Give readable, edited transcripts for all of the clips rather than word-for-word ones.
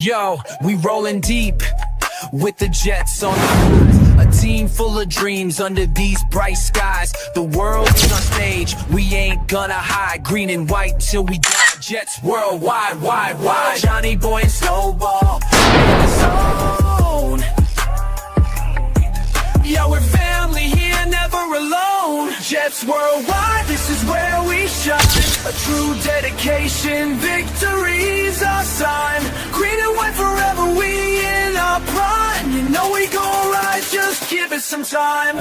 Yo, we rolling deep with the Jets on the rise. A team full of dreams under these bright skies. The world is our stage, we ain't gonna hide. Green and white till we die. Jets worldwide, wide, wide. Johnny Boy and Snowball in the zone. Yo, we're family here, never alone. Jets worldwide, this is where we shine. A true dedication, victory's our sign. Green and white forever, we in our prime. You know we gon' ride, just give it some time.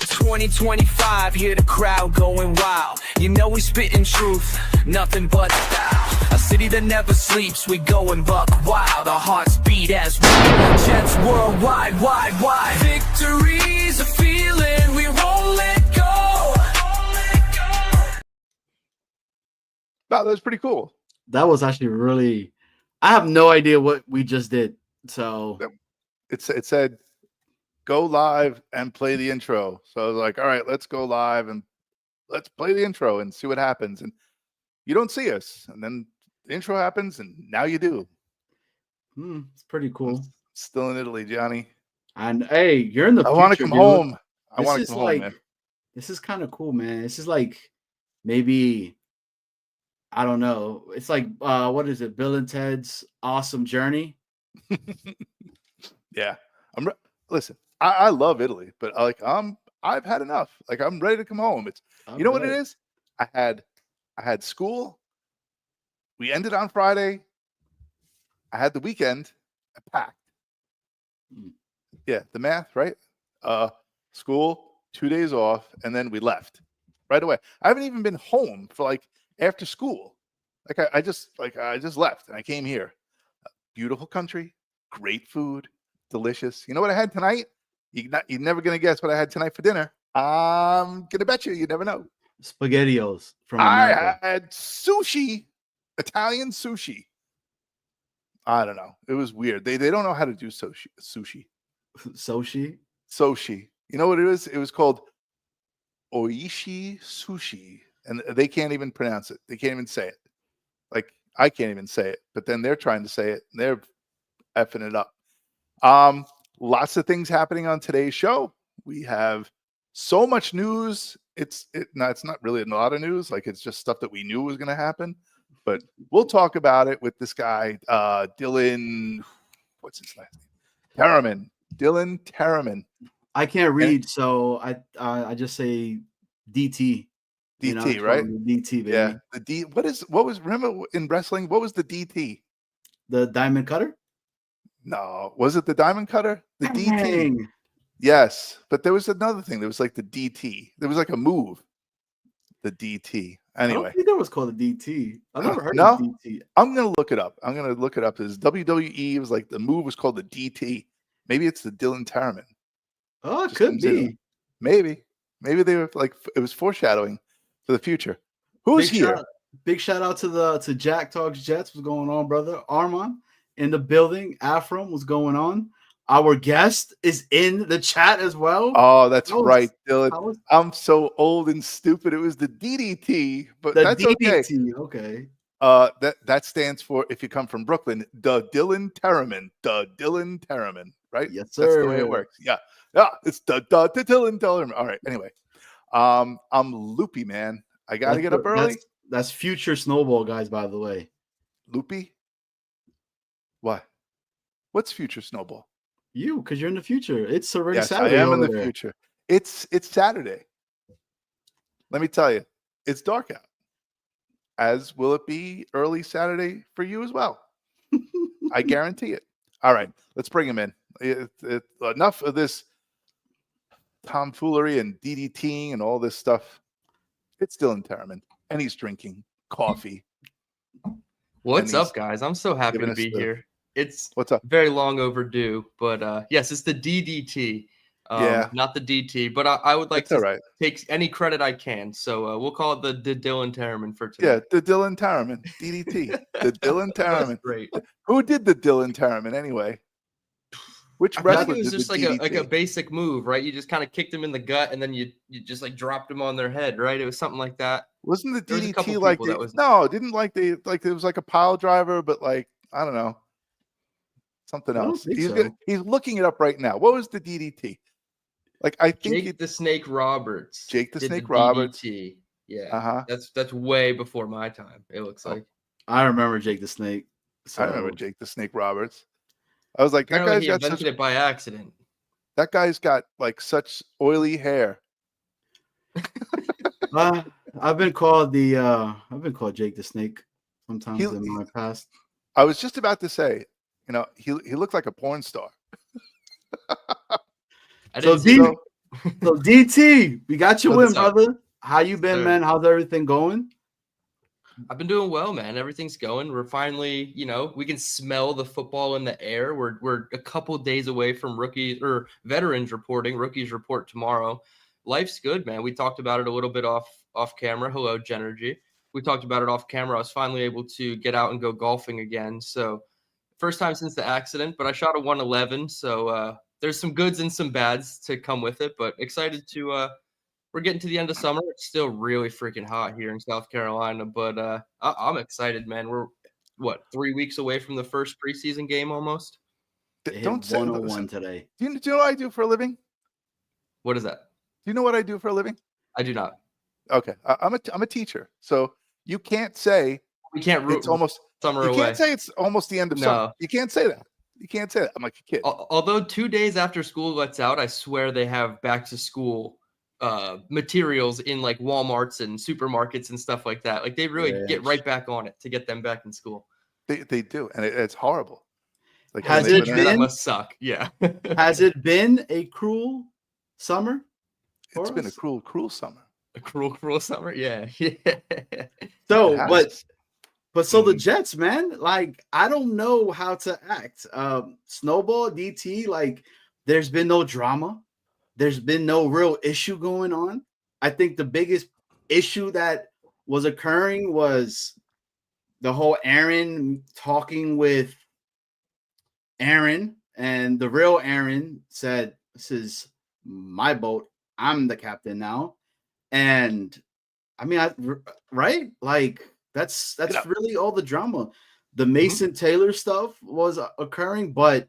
2025, hear the crowd going wild. You know we spitting truth, nothing but style. A city that never sleeps, we going buck wild. Our hearts beat as we Jets worldwide, wide, wide. Victory's a feeling, we won't let go. Wow, that was pretty cool. That was actually really. I have no idea what we just did. So it said go live and play the intro. So I was like, all right, let's go live and let's play the intro and see what happens. And you don't see us. And then the intro happens and now you do. It's pretty cool. I'm still in Italy, Johnny. And hey, you're in the future, I want to come home. I want to come home, man. This is kind of cool, man. This is like maybe, I don't know. It's like, what is it? Bill and Ted's Awesome Journey. Yeah. Listen, I love Italy, but I've had enough. Like I'm ready to come home. You know what it is? I had school. We ended on Friday. I had the weekend. I packed. Yeah, the math, right? School, 2 days off, and then we left right away. I haven't even been home for like after school. Like I just left and I came here. Beautiful country, great food, delicious. You know what I had tonight? You're never gonna guess what I had tonight for dinner. I'm gonna bet you never know. SpaghettiOs from America. I had sushi, Italian sushi. I don't know. It was weird. They don't know how to do sushi. Sushi. You know what it is? It was called oishi sushi, and they can't even pronounce it. They can't even say it. Like I can't even say it, but then they're trying to say it, and they're effing it up. Lots of things happening on today's show. We have so much news. It's not really a lot of news. Like it's just stuff that we knew was going to happen, but we'll talk about it with this guy, Dylan. What's his last name? Tereman. Dylan Tereman. I can't read, so I just say DT. DT, right? DT, baby. Yeah. The D. What was? Remember in wrestling? What was the DT? The diamond cutter. No, was it the diamond cutter? The Dang. DT. Yes, but there was another thing. There was like the DT. There was like a move. The DT. Anyway, I don't think that was called a DT. I've never heard no? of DT. I'm gonna look it up. This WWE was like the move was called the DT. Maybe it's the Dylan Tereman. Oh, it could be. Maybe they were like it was foreshadowing for the future. Who's here? Big shout out to Jack Talks Jets. What's going on, brother? Armand in the building. Afram, what's going on? Our guest is in the chat as well. Oh, that's right, Dylan. I'm so old and stupid. It was the DDT, but that's DDT, okay. That stands for, if you come from Brooklyn, the Dylan Tereman, right? Yes, sir. That's the way it works. Yeah, it's the Dylan Tereman. All right. Anyway, I'm loopy, man. I gotta get up early. That's future Snowball, guys. By the way, loopy. What? What's future Snowball? You, because you're in the future. It's already Saturday. Saturday. I am in the future. It's Saturday. Let me tell you, it's dark out. As will it be early Saturday for you as well. I guarantee it. All right, let's bring him in. Enough of this tomfoolery and DDTing and all this stuff. It's Dylan Tereman, and he's drinking coffee. What's up, guys? I'm so happy to be here. It's what's up? Very long overdue, but yes, it's the DDT, not the DT. But I would like to take any credit I can, so we'll call it the Dylan Tereman for today. Yeah, the Dylan Tereman DDT, the Dylan Tereman. Great. Who did the Dylan Tereman anyway? Which I feel like wrestler it was did just the like DDT? a basic move, right? You just kind of kicked him in the gut, and then you just like dropped him on their head, right? It was something like that. Wasn't the There was a couple DDT like people that was no? Didn't like they like it was like a pile driver, but like I don't know something I don't else. think He's so. he's looking it up right now. What was the DDT? Like I think Jake the Snake Roberts. Jake the did Snake the Roberts. DDT. Yeah, Uh-huh. that's way before my time. It looks Oh. like. I remember Jake the Snake. So I remember Jake the Snake Roberts. I was like, Apparently, he invented it by accident. That guy's got like such oily hair. I've been called Jake the Snake sometimes in my past. I was just about to say, you know, he looked like a porn star. So DT, we got you in, brother. How you been, man? How's everything going? I've been doing well, man. Everything's going. We're finally, we can smell the football in the air. We're a couple days away from rookies or veterans reporting. Rookies report tomorrow. Life's good, man. We talked about it a little bit off camera. Hello, Genergy. We talked about it off camera. I was finally able to get out and go golfing again. So first time since the accident, but I shot a 111. So there's some goods and some bads to come with it, but excited to we're getting to the end of summer. It's still really freaking hot here in South Carolina, but I'm excited, man. We're 3 weeks away from the first preseason game almost. Don't say 101 today. Do you know what I do for a living? What is that? Do you know what I do for a living? I do not. Okay, I'm a teacher, so you can't say we can't. It's almost summer you away. can't say it's almost the end of summer. You can't say that. You can't say that. I'm like a kid. Although 2 days after school lets out, I swear they have back to school materials in like Walmarts and supermarkets and stuff like that. Like they really get right back on it to get them back in school. They do, and it's horrible. Like has it been? That must suck. Yeah. Has it been a cruel summer? It's been a cruel summer. A cruel summer. Yeah. So, but so the Jets, man, like I don't know how to act. Snowball DT, like there's been no drama. There's been no real issue going on. I think the biggest issue that was occurring was the whole Aaron talking with Aaron, and the real Aaron said, "This is my boat. I'm the captain now." And I mean, right? Like that's really all the drama. The Mason Taylor stuff was occurring, but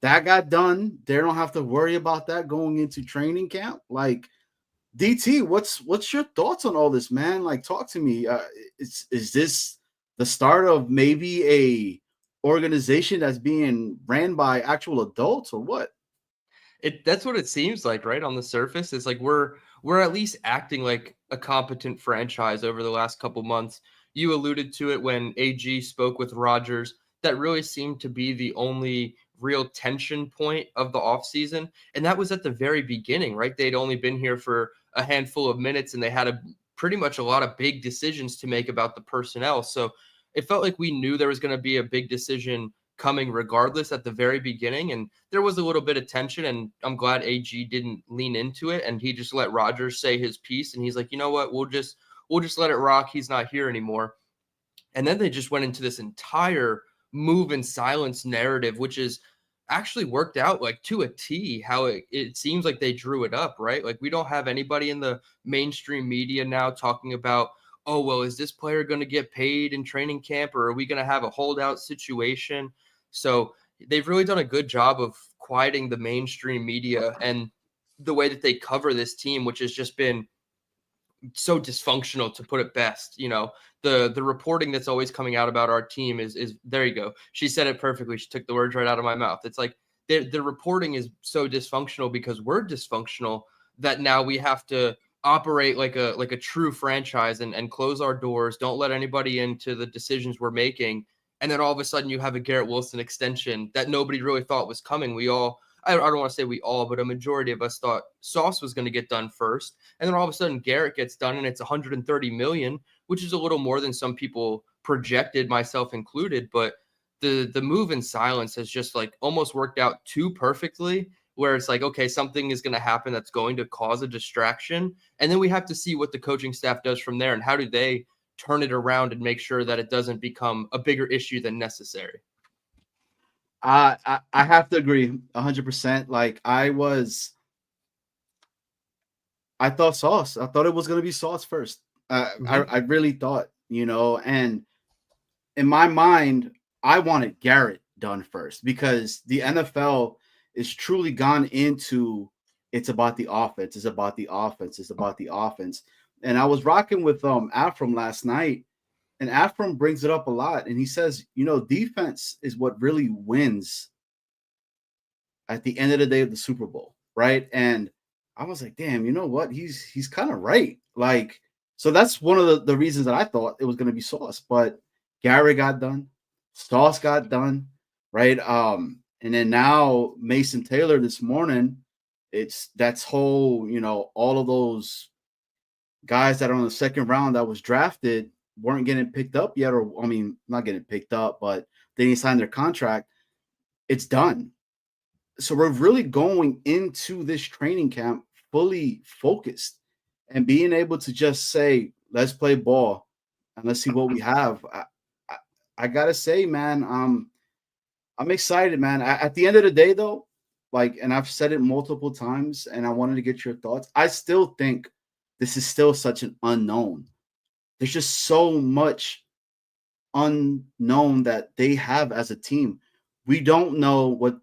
that got done. They don't have to worry about that going into training camp. Like DT, what's your thoughts on all this, man? Like, talk to me. Is this the start of maybe a organization that's being ran by actual adults, or what? That's what it seems like, right? On the surface, it's like we're at least acting like a competent franchise over the last couple months. You alluded to it when AG spoke with Rodgers. That really seemed to be the only real tension point of the offseason. And that was at the very beginning, right? They'd only been here for a handful of minutes and they had pretty much a lot of big decisions to make about the personnel. So it felt like we knew there was going to be a big decision coming regardless at the very beginning. And there was a little bit of tension, and I'm glad AG didn't lean into it. And he just let Rodgers say his piece. And he's like, you know what, we'll just let it rock. He's not here anymore. And then they just went into this entire move in silence narrative, which is actually worked out like to a T, how it seems like they drew it up, right? Like we don't have anybody in the mainstream media now talking about, oh, well, is this player going to get paid in training camp, or are we going to have a holdout situation? So they've really done a good job of quieting the mainstream media and the way that they cover this team, which has just been so dysfunctional, to put it best. The reporting that's always coming out about our team is there you go. She said it perfectly. She took the words right out of my mouth. It's like the reporting is so dysfunctional because we're dysfunctional that now we have to operate like a true franchise and close our doors. Don't let anybody into the decisions we're making. And then all of a sudden you have a Garrett Wilson extension that nobody really thought was coming. I don't want to say we all, but a majority of us thought Sauce was going to get done first. And then all of a sudden Garrett gets done and it's $130 million, which is a little more than some people projected, myself included. But the move in silence has just like almost worked out too perfectly, where it's like, okay, something is going to happen that's going to cause a distraction. And then we have to see what the coaching staff does from there and how do they turn it around and make sure that it doesn't become a bigger issue than necessary. I have to agree 100%. Like I thought Sauce. I thought it was gonna be Sauce first. I really thought, and in my mind, I wanted Garrett done first because the NFL is truly gone into it's about the offense, it's about the offense, it's about the offense. And I was rocking with Afram last night, and Afram brings it up a lot, and he says, defense is what really wins at the end of the day of the Super Bowl, right? And I was like, damn, you know what? He's kind of right. Like, so that's one of the reasons that I thought it was going to be Sauce, but Gary got done, Sauce got done, right? And then now Mason Taylor this morning, that's whole, all of those guys that are on the second round that was drafted weren't getting picked up yet, or I mean, not getting picked up, but they didn't sign their contract. It's done. So we're really going into this training camp fully focused and being able to just say, let's play ball and let's see what we have. I gotta say, man, I'm excited, man. At the end of the day, though, and I've said it multiple times, and I wanted to get your thoughts. I still think this is still such an unknown. There's just so much unknown that they have as a team. We don't know what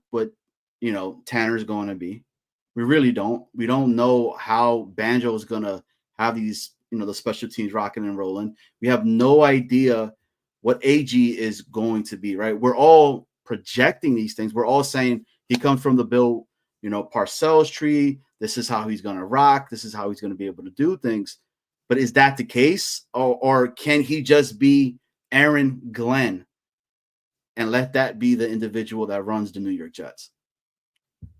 Tanner's going to be. We really don't. We don't know how Banjo is going to have these, the special teams rocking and rolling. We have no idea what AG is going to be, right? We're all projecting these things. We're all saying he comes from the Bill, Parcells tree. This is how he's going to rock. This is how he's going to be able to do things. But is that the case? Or can he just be Aaron Glenn and let that be the individual that runs the New York Jets?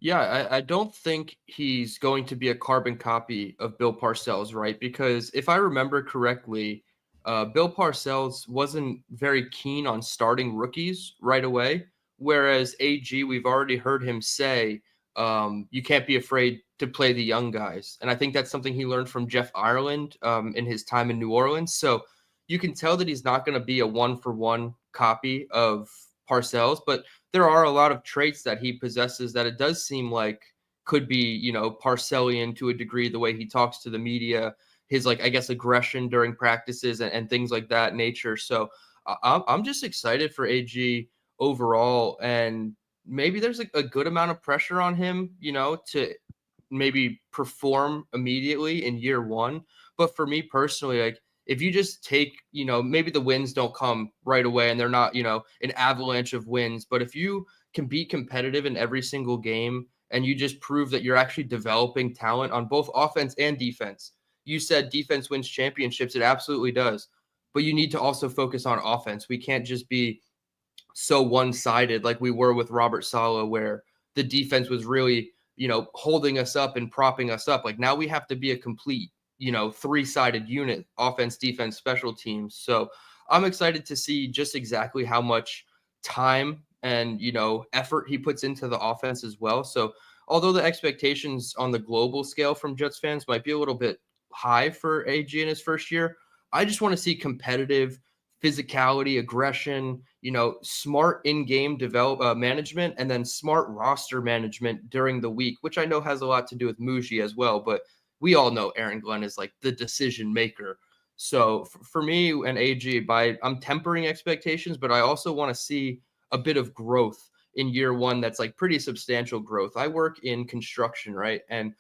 Yeah, I don't think he's going to be a carbon copy of Bill Parcells, right? Because if I remember correctly, Bill Parcells wasn't very keen on starting rookies right away, whereas AG, we've already heard him say, you can't be afraid to play the young guys. And I think that's something he learned from Jeff Ireland in his time in New Orleans. So you can tell that he's not going to be a one-for-one copy of Parcells, but there are a lot of traits that he possesses that it does seem like could be, Parcellian to a degree, the way he talks to the media, his, I guess, aggression during practices and things like that nature. So I'm just excited for AG overall. And maybe there's a good amount of pressure on him, to maybe perform immediately in year one. But for me personally, if you just take, maybe the wins don't come right away and they're not, an avalanche of wins, but if you can be competitive in every single game and you just prove that you're actually developing talent on both offense and defense. You said defense wins championships. It absolutely does. But you need to also focus on offense. We can't just be so one-sided like we were with Robert Saleh, where the defense was really, holding us up and propping us up. Now we have to be a complete, three-sided unit, offense, defense, special teams. So I'm excited to see just exactly how much time and, effort he puts into the offense as well. So although the expectations on the global scale from Jets fans might be a little bit high for AG in his first year, I just want to see competitive physicality, aggression, smart in-game management, and then smart roster management during the week, which I know has a lot to do with Muji as well. But we all know Aaron Glenn is the decision maker. So for me and AG, I'm tempering expectations, but I also want to see a bit of growth in year one. That's pretty substantial growth. I work in construction, right? And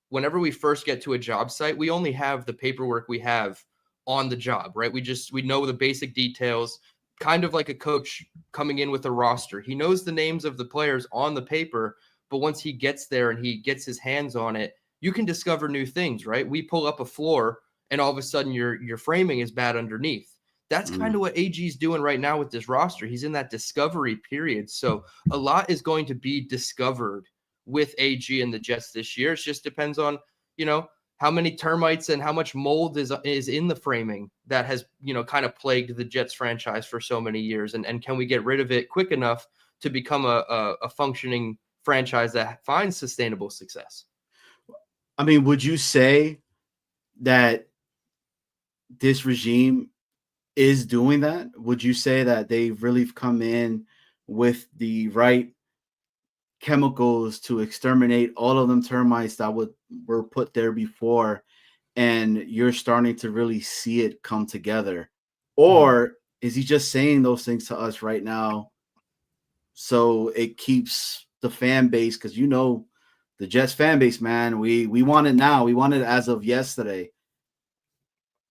whenever we first get to a job site, we only have the paperwork we have on the job, right? We know the basic details, kind of like a coach coming in with a roster. He knows the names of the players on the paper, but once he gets there and he gets his hands on it, you can discover new things, right? We pull up a floor and all of a sudden your framing is bad underneath. That's kind of what AG's doing right now with this roster. He's in that discovery period. So a lot is going to be discovered with AG and the Jets this year. It just depends on, how many termites and how much mold is in the framing that has, kind of plagued the Jets franchise for so many years. And can we get rid of it quick enough to become a functioning franchise that finds sustainable success? I mean, would you say that this regime is doing that? Would you say that they've really come in with the right chemicals to exterminate all of them termites that were put there before, and you're starting to really see it come together? Or is he just saying those things to us right now so it keeps the fan base? Because the Jets fan base, man, we want it now. We want it as of yesterday.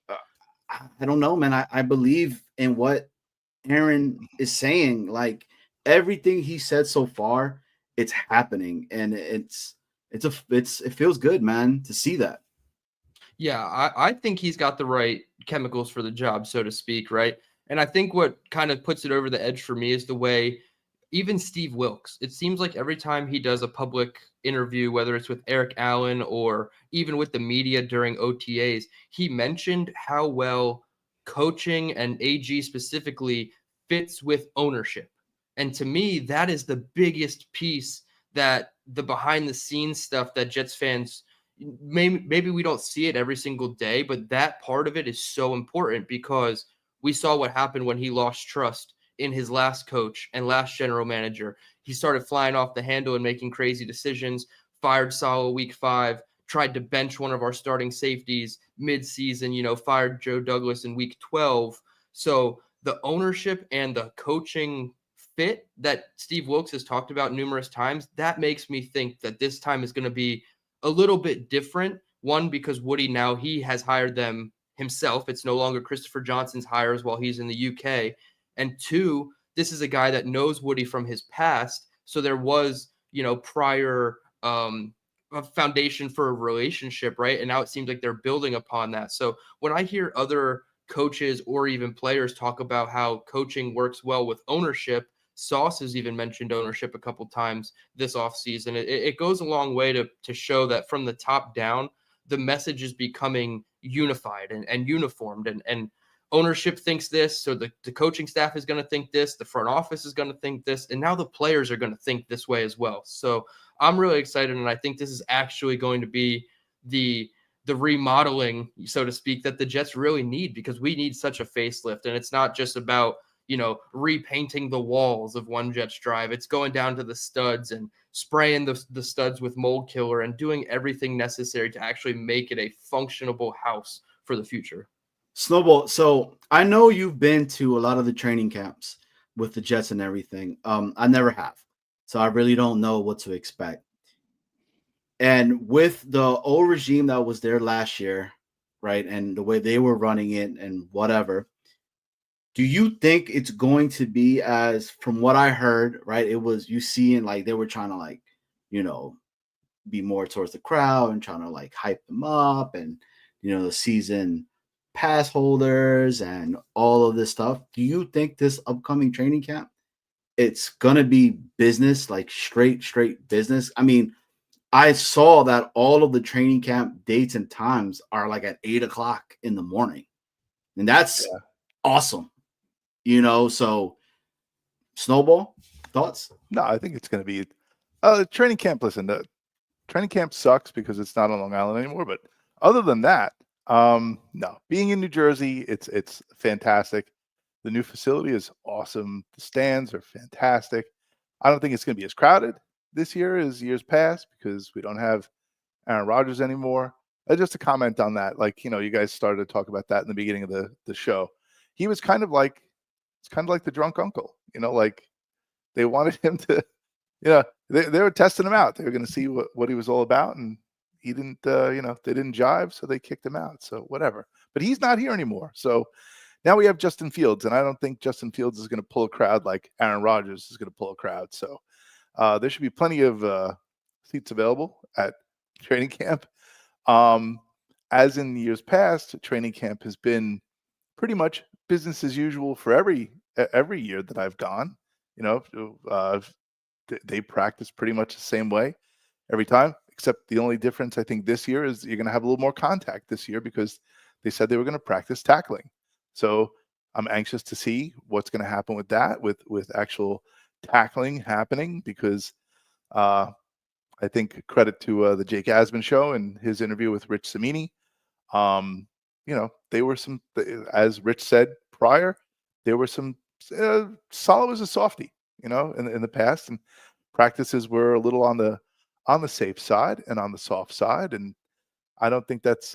I don't know, man. I believe in what Aaron is saying. Like, everything he said so far, it's happening, and it feels good, man, to see that. Yeah, I think he's got the right chemicals for the job, so to speak, right? And I think what kind of puts it over the edge for me is the way even Steve Wilks, it seems like every time he does a public interview, whether it's with Eric Allen or even with the media during OTAs, he mentioned how well coaching and AG specifically fits with ownership. And to me, that is the biggest piece, that the behind the scenes stuff that Jets fans, maybe we don't see it every single day, but that part of it is so important, because we saw what happened when he lost trust in his last coach and last general manager. He started flying off the handle and making crazy decisions, fired Salah week 5, tried to bench one of our starting safeties mid-season, fired Joe Douglas in week 12. So the ownership and the coaching fit that Steve Wilks has talked about numerous times, that makes me think that this time is going to be a little bit different. One, because Woody, now he has hired them himself. It's no longer Christopher Johnson's hires while he's in the UK. And two, this is a guy that knows Woody from his past. So there was, prior a foundation for a relationship, right? And now it seems like they're building upon that. So when I hear other coaches or even players talk about how coaching works well with ownership, Sauce has even mentioned ownership a couple times this offseason. It goes a long way to show that from the top down, the message is becoming unified and uniformed. And ownership thinks this, so the coaching staff is going to think this, the front office is going to think this, and now the players are going to think this way as well. So I'm really excited, and I think this is actually going to be the remodeling, so to speak, that the Jets really need, because we need such a facelift. And it's not just about repainting the walls of one Jets drive. It's going down to the studs and spraying the studs with mold killer and doing everything necessary to actually make it a functionable house for the future. Snowball, so I know you've been to a lot of the training camps with the Jets and everything. I never have, so I really don't know what to expect. And with the old regime that was there last year, right, and the way they were running it and whatever, do you think it's going to be as, from what I heard, right, it was, you seeing like they were trying to be more towards the crowd and trying to hype them up, and the season pass holders and all of this stuff. Do you think this upcoming training camp, it's gonna be business, like straight business? I mean, I saw that all of the training camp dates and times are at 8:00 in the morning, and that's awesome. So Snowball, thoughts? No, I think it's going to be training camp. Listen, the training camp sucks because it's not on Long Island anymore. But other than that, no. Being in New Jersey, it's fantastic. The new facility is awesome. The stands are fantastic. I don't think it's going to be as crowded this year as years past because we don't have Aaron Rodgers anymore. Just to comment on that, you guys started to talk about that in the beginning of the show. He was kind of like the drunk uncle, they wanted him to, they were testing him out. They were going to see what he was all about, and he didn't, they didn't jive, so they kicked him out. So whatever. But he's not here anymore. So now we have Justin Fields, and I don't think Justin Fields is going to pull a crowd like Aaron Rodgers is going to pull a crowd. So there should be plenty of seats available at training camp. As in years past, training camp has been pretty much business as usual for every year that I've gone. They practice pretty much the same way every time, except the only difference I think this year is you're going to have a little more contact this year because they said they were going to practice tackling. So I'm anxious to see what's going to happen with that, with actual tackling happening, because I think credit to the Jake Asman show and his interview with Rich Cimini. They were some, as Rich said prior, there were some, Salah was a softie. in the past, and practices were a little on the safe side and on the soft side, and I don't think that's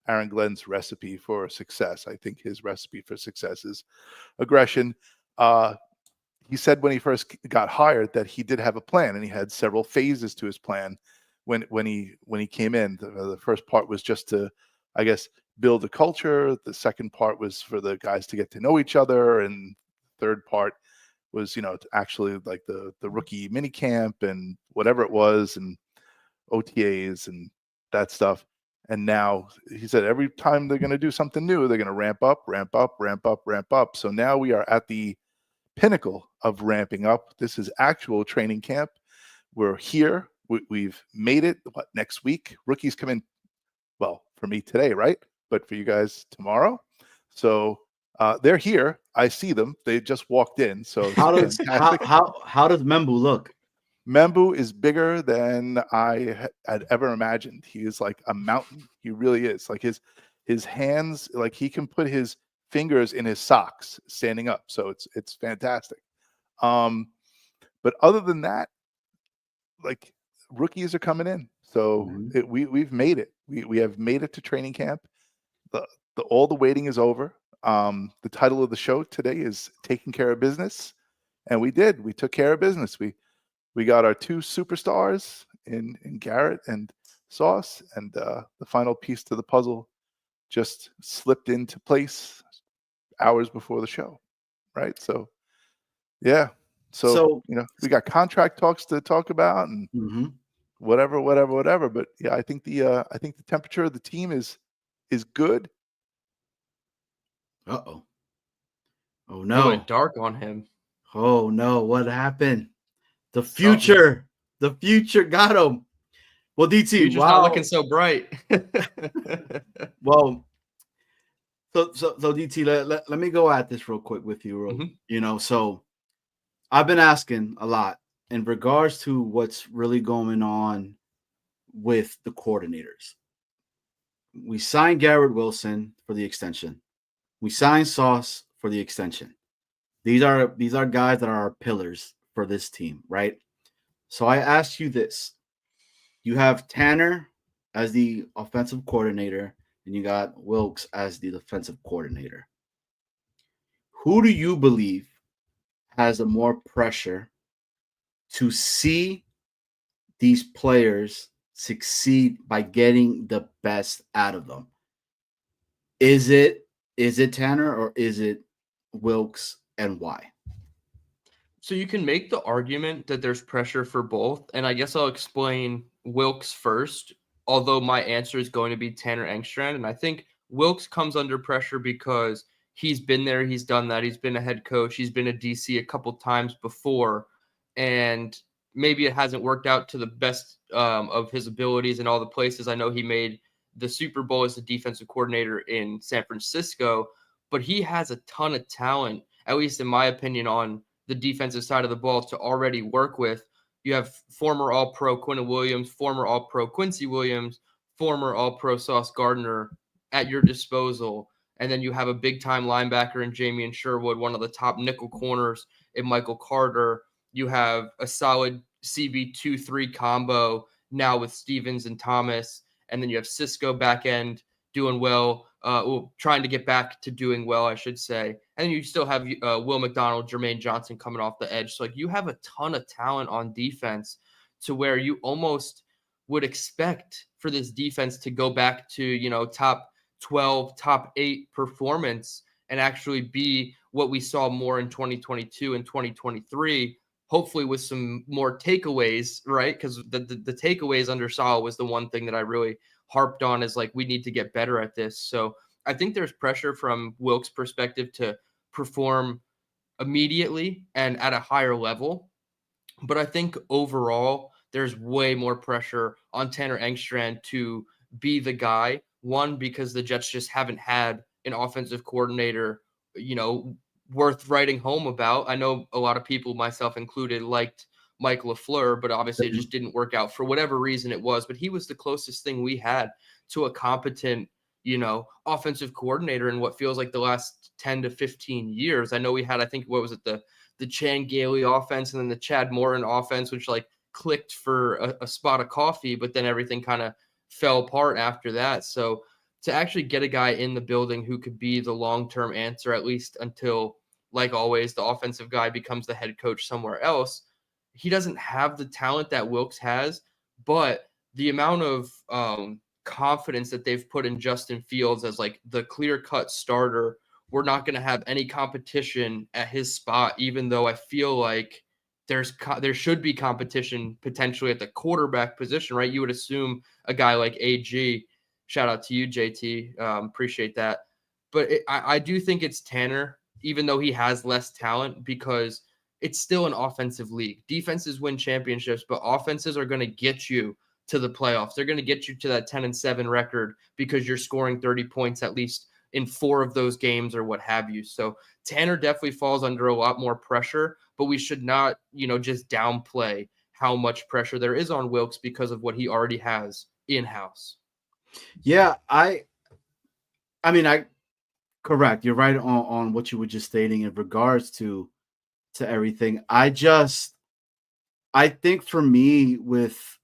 Aaron Glenn's recipe for success. I think his recipe for success is aggression. He said when he first got hired that he did have a plan, and he had several phases to his plan when he came in. The first part was just to, I guess, build a culture. The second part was for the guys to get to know each other, and third part was to actually like the rookie mini camp and whatever it was, and OTAs and that stuff. And now he said every time they're going to do something new, they're going to ramp up, ramp up, ramp up, ramp up. So now we are at the pinnacle of ramping up. This is actual training camp. We're here. We've made it. What, next week? Rookies come in, well, for me today, right? But for you guys tomorrow. So they're here. I see them. They just walked in. So how does Membu look? Membu is bigger than I had ever imagined. He is like a mountain. He really is. Like his hands, like he can put his fingers in his socks standing up. So it's fantastic. But other than that, like rookies are coming in. So we've made it. We have made it to training camp. All the waiting is over. The title of the show today is Taking Care of Business. And we took care of business. We got our two superstars in Garrett and Sauce, and the final piece to the puzzle just slipped into place hours before the show, right? So, yeah. So we got contract talks to talk about and whatever. But yeah, I think the temperature of the team is good. Oh no! It went dark on him. Oh no! What happened? The future got him. Well, DT, future's not looking so bright. Well, so DT, let me go at this real quick with you. So I've been asking a lot in regards to what's really going on with the coordinators. We signed Garrett Wilson for the extension. We signed Sauce for the extension. These are guys that are our pillars for this team, right? So I asked you this. You have Tanner as the offensive coordinator, and you got Wilkes as the defensive coordinator. Who do you believe has the more pressure to see these players succeed by getting the best out of them? Is it Tanner or is it Wilkes, and why? So you can make the argument that there's pressure for both, and I guess I'll explain Wilkes first, although my answer is going to be Tanner Engstrand. And I think Wilkes comes under pressure because he's been there, he's done that, he's been a head coach, he's been a DC a couple times before, and maybe it hasn't worked out to the best of his abilities in all the places. I know he made the Super Bowl as the defensive coordinator in San Francisco, but he has a ton of talent, at least in my opinion, on the defensive side of the ball to already work with. You have former All-Pro Quinnen Williams, former All-Pro Quincy Williams, former All-Pro Sauce Gardner at your disposal. And then you have a big-time linebacker in Jamie Sherwood, one of the top nickel corners in Michael Carter. You have a solid CB2-3 combo now with Stevens and Thomas. And then you have Cisco back end doing well, trying to get back to doing well, I should say. And you still have Will McDonald, Jermaine Johnson coming off the edge. So like you have a ton of talent on defense to where you almost would expect for this defense to go back to, top 12, top 8 performance and actually be what we saw more in 2022 and 2023, hopefully with some more takeaways, right? Because the takeaways under Sal was the one thing that I really harped on is like, we need to get better at this. So I think there's pressure from Wilkes' perspective to perform immediately and at a higher level. But I think overall, there's way more pressure on Tanner Engstrand to be the guy. One, because the Jets just haven't had an offensive coordinator, worth writing home about. I know a lot of people, myself included, liked Mike LaFleur, but obviously it just didn't work out for whatever reason it was. But he was the closest thing we had to a competent, offensive coordinator in what feels like the last 10 to 15 years. I know we had, I think, what was it, the the Chan Gailey offense and then the Chad Morton offense, which like clicked for a spot of coffee, but then everything kind of fell apart after that. So to actually get a guy in the building who could be the long-term answer, at least until, like always, the offensive guy becomes the head coach somewhere else, he doesn't have the talent that Wilkes has, but the amount of confidence that they've put in Justin Fields as like the clear-cut starter, we're not going to have any competition at his spot, even though I feel like there should be competition potentially at the quarterback position, right? You would assume a guy like AG, shout out to you, JT, appreciate that. But I do think it's Tanner, even though he has less talent, because it's still an offensive league. Defenses win championships, but offenses are going to get you to the playoffs. They're going to get you to that 10-7 record because you're scoring 30 points at least in 4 of those games or what have you. So Tanner definitely falls under a lot more pressure, but we should not, just downplay how much pressure there is on Wilkes because of what he already has in-house. Yeah, I mean, correct. You're right on what you were just stating in regards to everything. I think for me with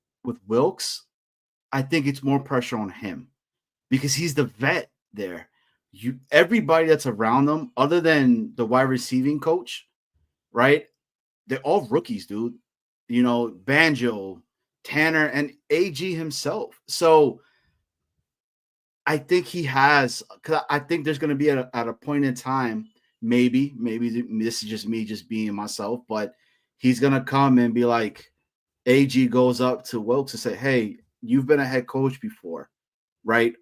Wilkes, I think it's more pressure on him because he's the vet there. Everybody that's around him, other than the wide receiving coach, right? They're all rookies, dude. Banjo, Tanner, and AG himself. So I think he has, because I think there's going to be at a point in time, maybe this is just me just being myself, but he's going to come and be like, AG goes up to Wilkes and say, hey, you've been a head coach before, right?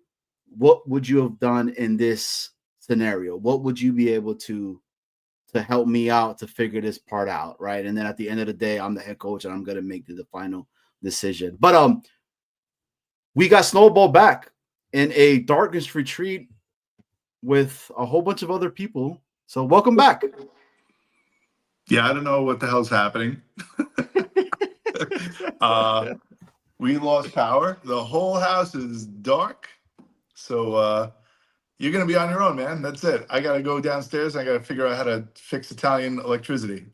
What would you have done in this scenario? What would you be able to help me out to figure this part out, right? And then at the end of the day, I'm the head coach and I'm going to make the final decision. But we got Snowball back in a darkness retreat with a whole bunch of other people. So welcome back. Yeah, I don't know what the hell's happening. We lost power. The whole house is dark. So you're going to be on your own, man. That's it. I got to go downstairs. I got to figure out how to fix Italian electricity.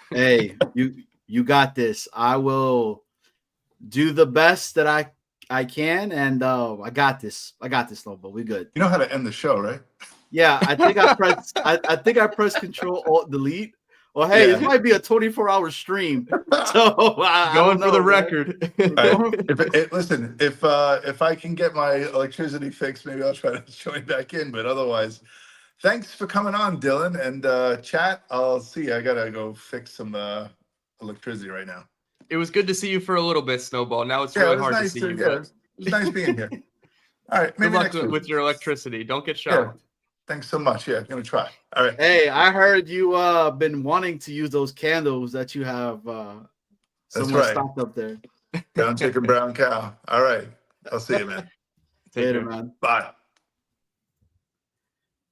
Hey, you got this. I will do the best that I can, and I got this. Snowball. We good. You know how to end the show, right? Yeah, I think I pressed. I think I pressed Control Alt Delete. Well, hey, Yeah. This might be a 24-hour stream. So going for the record. Right. Listen, if I can get my electricity fixed, maybe I'll try to join back in. But otherwise, thanks for coming on, Dylan, and chat. I'll see. I gotta go fix some electricity right now. It was good to see you for a little bit, Snowball. Now it's really hard to see you. It was nice being here. All right, maybe good luck next week. with your electricity. Don't get shocked. Yeah. Thanks so much. Yeah, I'm gonna try. All right. Hey, I heard you been wanting to use those candles that you have somewhere stocked up there. Brown chicken, brown cow. All right. I'll see you, man. Later, man. Bye.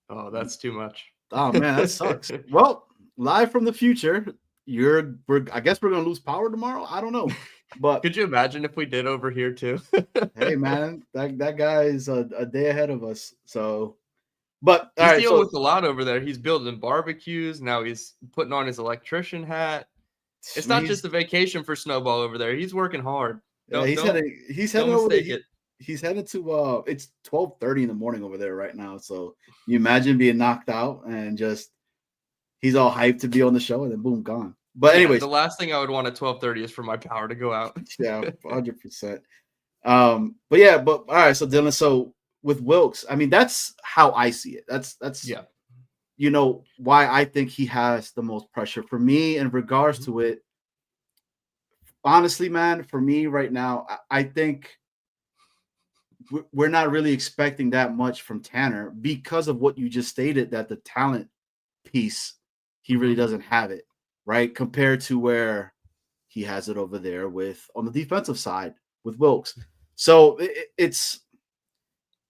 Oh, that's too much. Oh man, that sucks. Well, live from the future. I guess we're gonna lose power tomorrow. I don't know. But could you imagine if we did over here too? Hey man, that guy is a day ahead of us. So but he's dealing with a lot over there. He's building barbecues. Now he's putting on his electrician hat. It's not just a vacation for Snowball over there. He's working hard. He's heading over there. He's headed to it's 12:30 in the morning over there right now. So you imagine being knocked out and just he's all hyped to be on the show and then boom, gone. But anyways, the last thing I would want at 12:30 is for my power to go out. Yeah, 100%. But all right. So Dylan, so with Wilkes, I mean, that's how I see it. That's yeah. Why I think he has the most pressure for me in regards to it. Honestly, man, for me right now, I think we're not really expecting that much from Tanner because of what you just stated, that the talent piece, he really doesn't have it, right? Compared to where he has it over there on the defensive side with Wilkes. So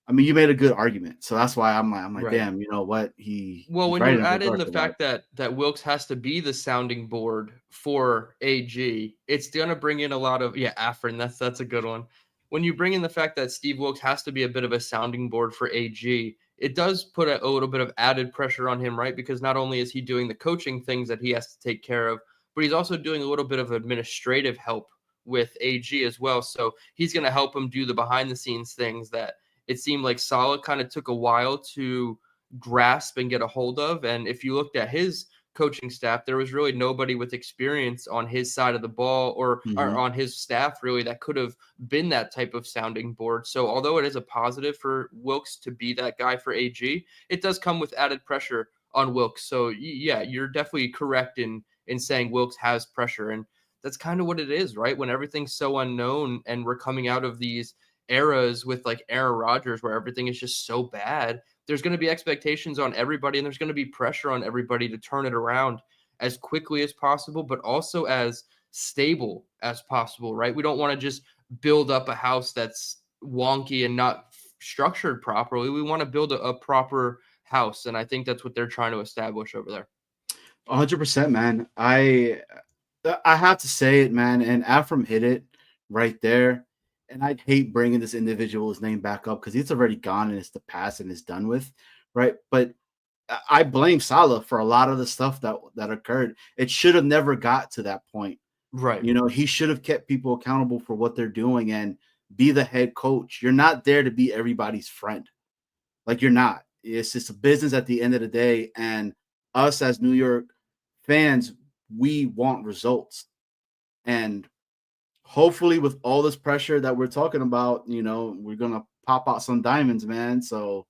I mean, you made a good argument. So that's why I'm like, right. Damn, you know what? When you add in the fact that Wilkes has to be the sounding board for AG, it's going to bring in a lot of, Afrin, that's a good one. When you bring in the fact that Steve Wilkes has to be a bit of a sounding board for AG, it does put a little bit of added pressure on him, right? Because not only is he doing the coaching things that he has to take care of, but he's also doing a little bit of administrative help with AG as well. So he's going to help him do the behind the scenes things that it seemed like Saleh kind of took a while to grasp and get a hold of. And if you looked at his coaching staff, there was really nobody with experience on his side of the ball or on his staff really that could have been that type of sounding board. So although it is a positive for Wilkes to be that guy for AG, it does come with added pressure on Wilkes. So yeah, you're definitely correct in saying Wilkes has pressure. And that's kind of what it is, right? When everything's so unknown and we're coming out of these eras with like Aaron Rodgers where everything is just so bad, there's going to be expectations on everybody and there's going to be pressure on everybody to turn it around as quickly as possible, but also as stable as possible, right? We don't want to just build up a house that's wonky and not structured properly. We want to build a proper house. And I think that's what they're trying to establish over there. 100%, man. I have to say it, man. And Afram hit it right there. And I'd hate bringing this individual's name back up because it's already gone and it's the past and it's done with, right? But I blame Saleh for a lot of the stuff that occurred. It should have never got to that point, right? You know, he should have kept people accountable for what they're doing and be the head coach. You're not there to be everybody's friend, like you're not. It's just a business at the end of the day, and us as New York fans, we want results, and hopefully with all this pressure that we're talking about, you know, we're going to pop out some diamonds, man. So,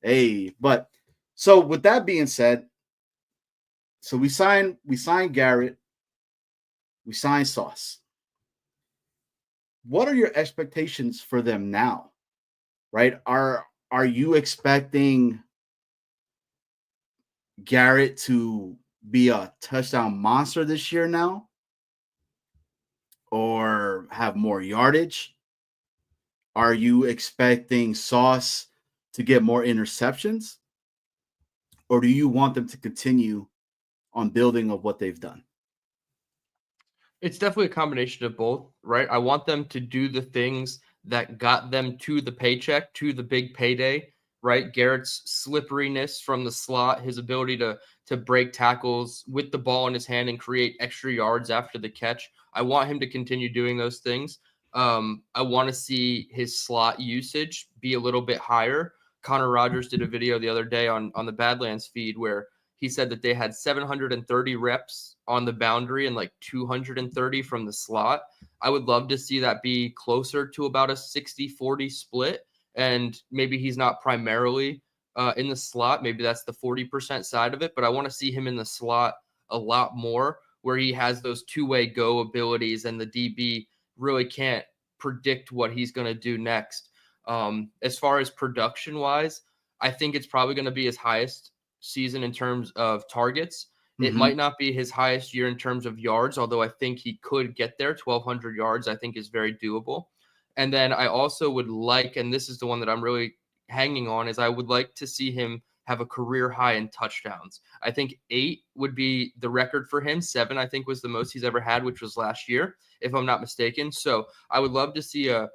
hey, but so with that being said, so we signed Garrett, we signed Sauce. What are your expectations for them now? Right? Are you expecting Garrett to be a touchdown monster this year now? Or have more yardage? Are you expecting Sauce to get more interceptions? Or do you want them to continue on building of what they've done? It's definitely a combination of both, right? I want them to do the things that got them to the paycheck, to the big payday, right? Garrett's slipperiness from the slot, his ability to break tackles with the ball in his hand and create extra yards after the catch. I want him to continue doing those things. I want to see his slot usage be a little bit higher. Connor Rogers did a video the other day on the Badlands feed where he said that they had 730 reps on the boundary and like 230 from the slot. I would love to see that be closer to about a 60-40 split. And maybe he's not primarily in the slot. Maybe that's the 40% side of it. But I want to see him in the slot a lot more where he has those two-way go abilities and the DB really can't predict what he's going to do next. As far as production-wise, I think it's probably going to be his highest season in terms of targets. It might not be his highest year in terms of yards, although I think he could get there. 1,200 yards, I think, is very doable. And then I also would like, and this is the one that I'm really hanging on, is I would like to see him have a career high in touchdowns. I think 8 would be the record for him. 7, I think, was the most he's ever had, which was last year, if I'm not mistaken. So I would love to see a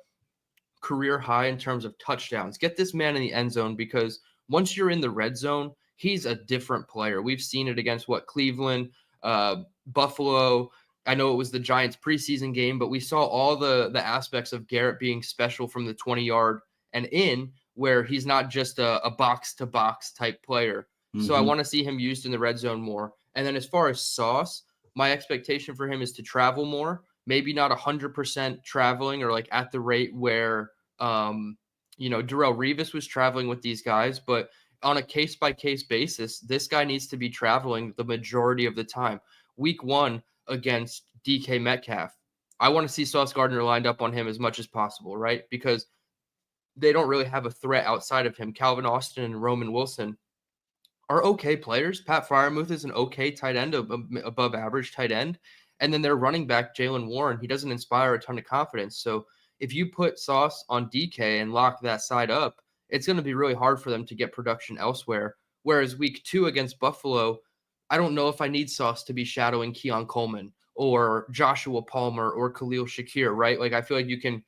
career high in terms of touchdowns. Get this man in the end zone, because once you're in the red zone, he's a different player. We've seen it against Cleveland, Buffalo. I know it was the Giants preseason game, but we saw all the aspects of Garrett being special from the 20-yard and in, where he's not just a box-to-box type player. So I want to see him used in the red zone more. And then as far as Sauce, my expectation for him is to travel more, maybe not 100% traveling or like at the rate where, Darrelle Revis was traveling with these guys, but on a case-by-case basis, this guy needs to be traveling the majority of the time. Week 1 against DK Metcalf, I want to see Sauce Gardner lined up on him as much as possible, right? Because they don't really have a threat outside of him. Calvin Austin and Roman Wilson are okay players. Pat Freiermuth is an okay tight end, above average tight end. And then their running back, Jalen Warren, he doesn't inspire a ton of confidence. So if you put Sauce on DK and lock that side up, it's going to be really hard for them to get production elsewhere. Whereas week 2 against Buffalo, I don't know if I need Sauce to be shadowing Keon Coleman or Joshua Palmer or Khalil Shakir, right? Like, I feel like you can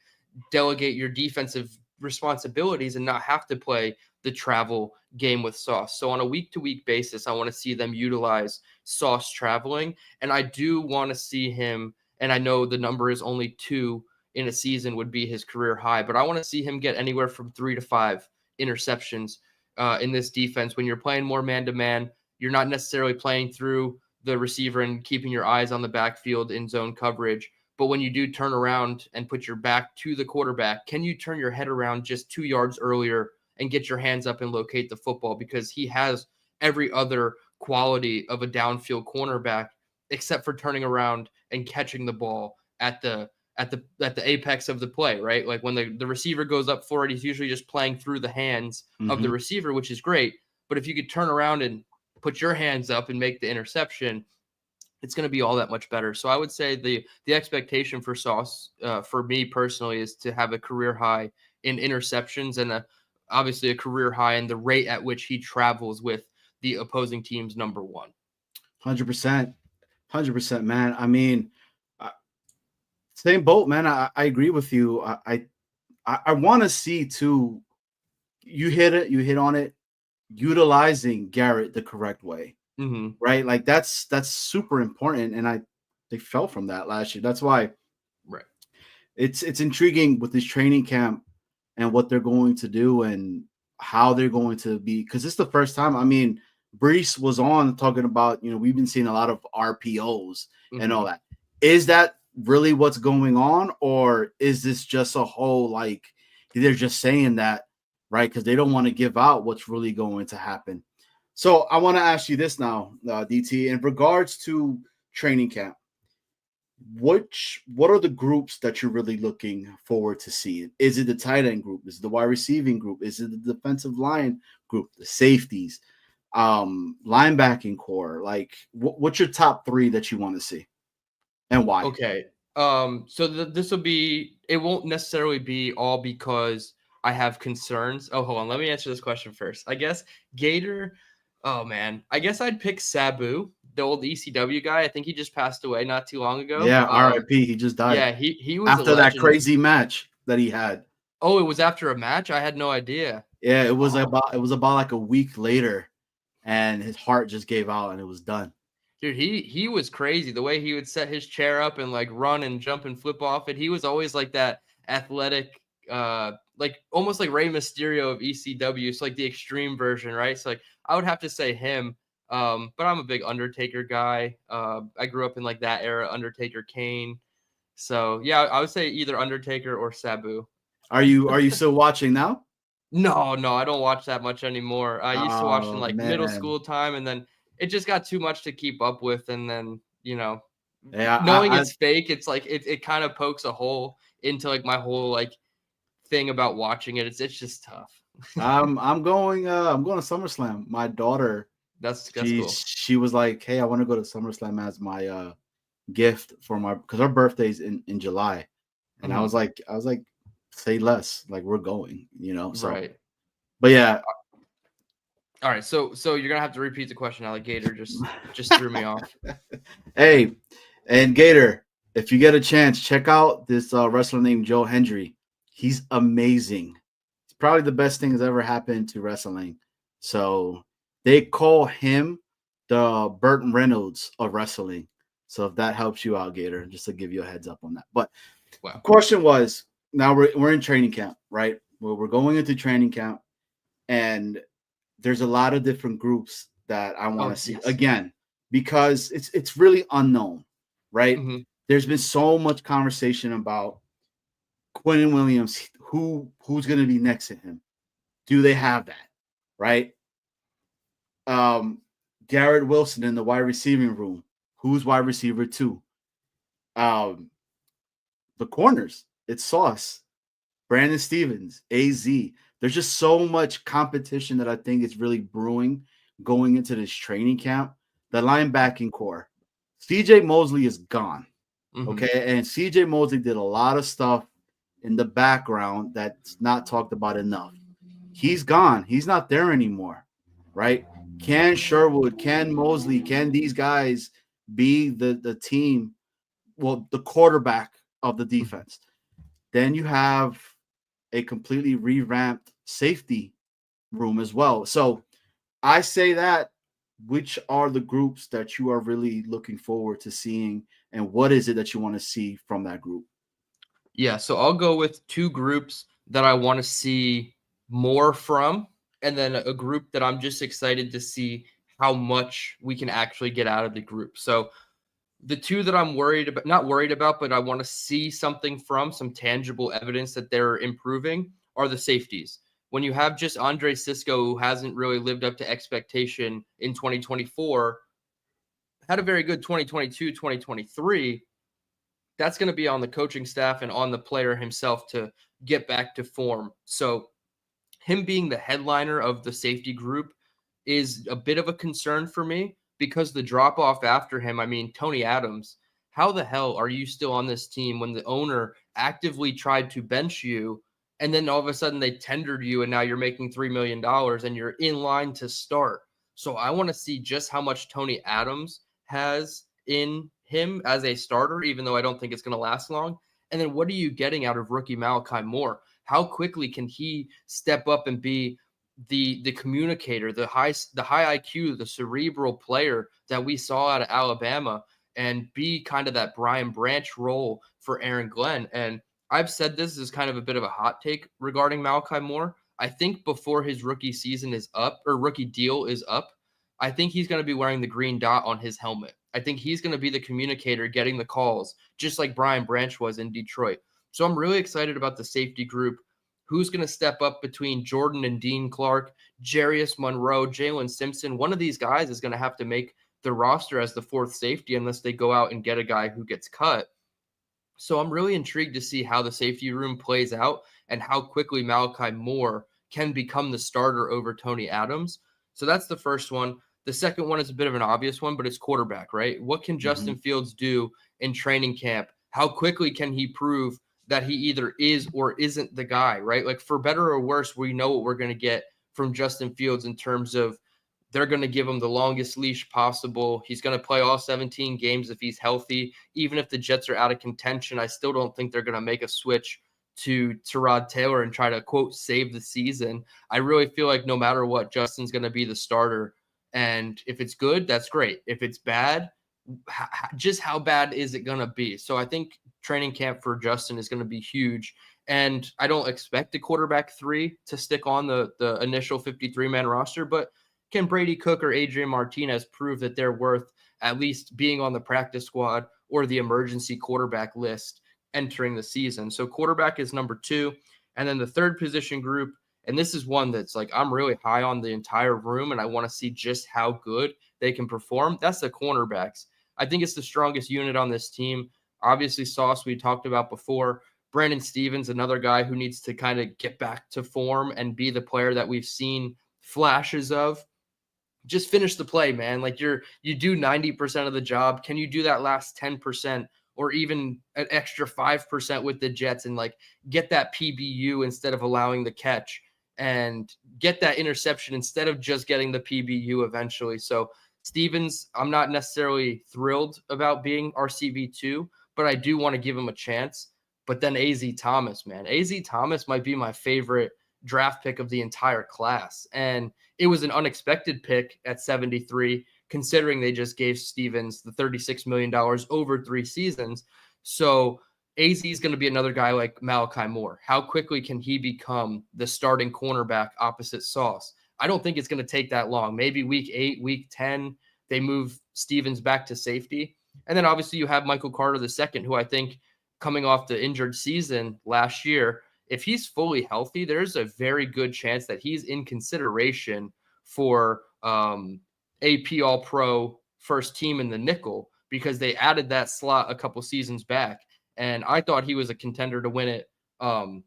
delegate your defensive responsibilities and not have to play the travel game with Sauce. So on a week-to-week basis, I want to see them utilize Sauce traveling. And I do want to see him, and I know the number is only 2 in a season would be his career high, but I want to see him get anywhere from 3 to 5 interceptions in this defense. When you're playing more man-to-man, you're not necessarily playing through the receiver and keeping your eyes on the backfield in zone coverage. But when you do turn around and put your back to the quarterback, can you turn your head around just 2 yards earlier and get your hands up and locate the football? Because he has every other quality of a downfield cornerback except for turning around and catching the ball at the apex of the play, right? Like when the receiver goes up for it, he's usually just playing through the hands of the receiver, which is great. But if you could turn around and put your hands up and make the interception, it's going to be all that much better. So I would say the expectation for Sauce, for me personally, is to have a career high in interceptions and obviously a career high in the rate at which he travels with the opposing team's number 1. 100%. 100%, man. I mean, same boat, man. I agree with you. I want to see too. You hit on it. Utilizing Garrett the correct way, right? Like that's super important, and they fell from that last year. That's why, right? It's intriguing with this training camp and what they're going to do and how they're going to be, because it's the first time. I mean, Brees was on talking about, we've been seeing a lot of RPOs and all that. Is that really what's going on, or is this just a whole, like, they're just saying that, right? Because they don't want to give out what's really going to happen. So I want to ask you this now, DT, in regards to training camp, what are the groups that you're really looking forward to seeing? Is it the tight end group? Is it the wide receiving group? Is it the defensive line group, the safeties, linebacking core? Like, what's your top 3 that you want to see, and why? Okay. So this will be, it won't necessarily be all because I have concerns. Oh, hold on. Let me answer this question first. I guess Gator. Oh man, I guess I'd pick Sabu, the old ECW guy. I think he just passed away not too long ago. Yeah, R.I.P. He just died. Yeah, he was after that crazy match that he had. Oh, it was after a match? I had no idea. Yeah, it was about like a week later, and his heart just gave out and it was done. Dude, he was crazy. The way he would set his chair up and like run and jump and flip off it. He was always like that athletic, like almost like Rey Mysterio of ECW. It's like the extreme version, right? So like I would have to say him. But I'm a big Undertaker guy. I grew up in like that era, Undertaker, Kane. So yeah, I would say either Undertaker or Sabu. Are you still watching now? No, I don't watch that much anymore. I used to watch in like middle school time, and then it just got too much to keep up with. And then, knowing it's fake, it's like it kind of pokes a hole into like my whole like thing about watching it. It's just tough. I'm going to SummerSlam. My daughter, that's cool. She was like, "Hey, I want to go to SummerSlam as my gift for because her birthday's in July," and I was like, say less, like we're going, so. Right. But yeah. All right, so you're gonna have to repeat the question. Alligator just threw me off. Hey, and Gator, if you get a chance, check out this wrestler named Joe Hendry. He's amazing. It's probably the best thing that's ever happened to wrestling. So they call him the Burt Reynolds of wrestling. So if that helps you out, Gator, just to give you a heads up on that. But The question was, now we're in training camp, right? Well, we're going into training camp, and there's a lot of different groups that I want to see again, because it's really unknown, right? There's been so much conversation about Quentin Williams, who's going to be next to him. Do they have that, right? Garrett Wilson in the wide receiving room. Who's wide receiver 2? The corners, it's Sauce, Brandon Stevens, AZ. There's just so much competition that I think is really brewing going into this training camp. The linebacking core, CJ Mosley is gone. Okay. And CJ Mosley did a lot of stuff in the background that's not talked about enough. He's gone. He's not there anymore. Right. Can Sherwood, can Mosley, can these guys be the team, well, the quarterback of the defense? Then you have a completely revamped safety room as well. So I say that, which are the groups that you are really looking forward to seeing, and what is it that you want to see from that group? Yeah, so I'll go with two groups that I want to see more from, and then a group that I'm just excited to see how much we can actually get out of the group. So the two that I'm worried about, not worried about, but I want to see something from, some tangible evidence that they're improving, are the safeties. When you have just Andre Cisco, who hasn't really lived up to expectation in 2024, had a very good 2022, 2023, that's going to be on the coaching staff and on the player himself to get back to form. So him being the headliner of the safety group is a bit of a concern for me, because the drop off after him, I mean, Tony Adams, how the hell are you still on this team when the owner actively tried to bench you, and then all of a sudden they tendered you and now you're making $3 million and you're in line to start? So I want to see just how much Tony Adams has in him as a starter, even though I don't think it's going to last long. And then what are you getting out of rookie Malachi Moore? How quickly can he step up and be the communicator, the high IQ, the cerebral player that we saw out of Alabama, and be kind of that Brian Branch role for Aaron Glenn? And I've said this is kind of a bit of a hot take regarding Malachi Moore. I think before his rookie season is up, or rookie deal is up, I think he's going to be wearing the green dot on his helmet. I think he's going to be the communicator getting the calls, just like Brian Branch was in Detroit. So I'm really excited about the safety group. Who's going to step up between Jordan and Dean Clark, Jarius Monroe, Jalen Simpson? One of these guys is going to have to make the roster as the fourth safety unless they go out and get a guy who gets cut. So I'm really intrigued to see how the safety room plays out and how quickly Malachi Moore can become the starter over Tony Adams. So that's the first one. The second one is a bit of an obvious one, but it's quarterback, right? What can Justin Fields do in training camp? How quickly can he prove that he either is or isn't the guy, right? Like, for better or worse, we know what we're going to get from Justin Fields in terms of they're going to give him the longest leash possible. He's going to play all 17 games if he's healthy. Even if the Jets are out of contention, I still don't think they're going to make a switch to Tyrod Taylor and try to, quote, save the season. I really feel like no matter what, Justin's going to be the starter. And if it's good, that's great. If it's bad, just how bad is it going to be? So I think training camp for Justin is going to be huge. And I don't expect a quarterback 3 to stick on the initial 53-man roster, but can Brady Cook or Adrian Martinez prove that they're worth at least being on the practice squad or the emergency quarterback list entering the season? So quarterback is number 2. And then the third position group, and this is one that's like I'm really high on the entire room, and I want to see just how good they can perform. That's the cornerbacks. I think it's the strongest unit on this team. Obviously, Sauce, we talked about before. Brandon Stevens, another guy who needs to kind of get back to form and be the player that we've seen flashes of. Just finish the play, man. Like you do 90% of the job. Can you do that last 10% or even an extra 5% with the Jets and like get that PBU instead of allowing the catch, and get that interception instead of just getting the PBU eventually? So Stevens, I'm not necessarily thrilled about being RCB2, but I do want to give him a chance. But then AZ Thomas, man. AZ Thomas might be my favorite draft pick of the entire class. And it was an unexpected pick at 73, considering they just gave Stevens the $36 million over 3 seasons. So AZ is going to be another guy like Malachi Moore. How quickly can he become the starting cornerback opposite Sauce? I don't think it's going to take that long. Maybe week 8, week 10, they move Stevens back to safety. And then obviously you have Michael Carter II, who I think coming off the injured season last year, if he's fully healthy, there's a very good chance that he's in consideration for AP All-Pro first team in the nickel, because they added that slot a couple seasons back. And I thought he was a contender to win it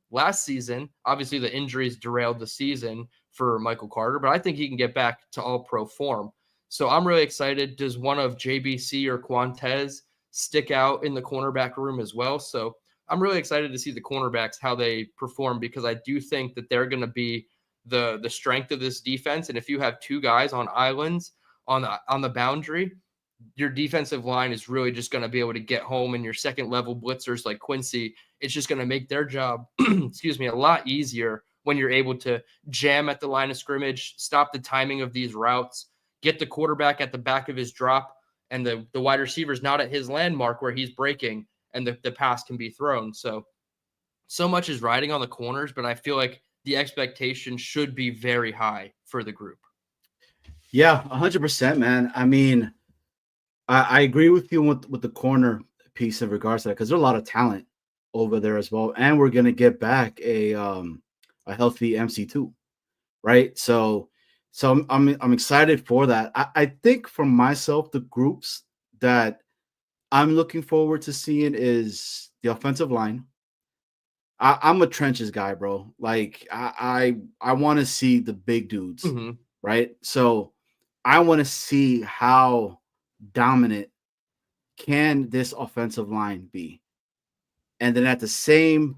last season. Obviously, the injuries derailed the season for Michael Carter, but I think he can get back to All-Pro form. So I'm really excited. Does one of JBC or Quantez stick out in the cornerback room as well? So I'm really excited to see the cornerbacks, how they perform, because I do think that they're going to be the strength of this defense. And if you have 2 guys on islands on the boundary, your defensive line is really just going to be able to get home, and your second level blitzers like Quincy, it's just going to make their job, excuse me, a lot easier when you're able to jam at the line of scrimmage, stop the timing of these routes, get the quarterback at the back of his drop, and the wide receiver's not at his landmark where he's breaking, and the pass can be thrown. So much is riding on the corners, but I feel like the expectation should be very high for the group. Yeah, 100%, man. I mean, I agree with you with the corner piece in regards to that, because there's a lot of talent over there as well, and we're gonna get back a healthy MC2, right? So I'm excited for that. I think for myself, the groups that I'm looking forward to seeing is the offensive line. I'm a trenches guy, bro. Like I want to see the big dudes, Mm-hmm. right? So I want to see how dominant can this offensive line be, and then at the same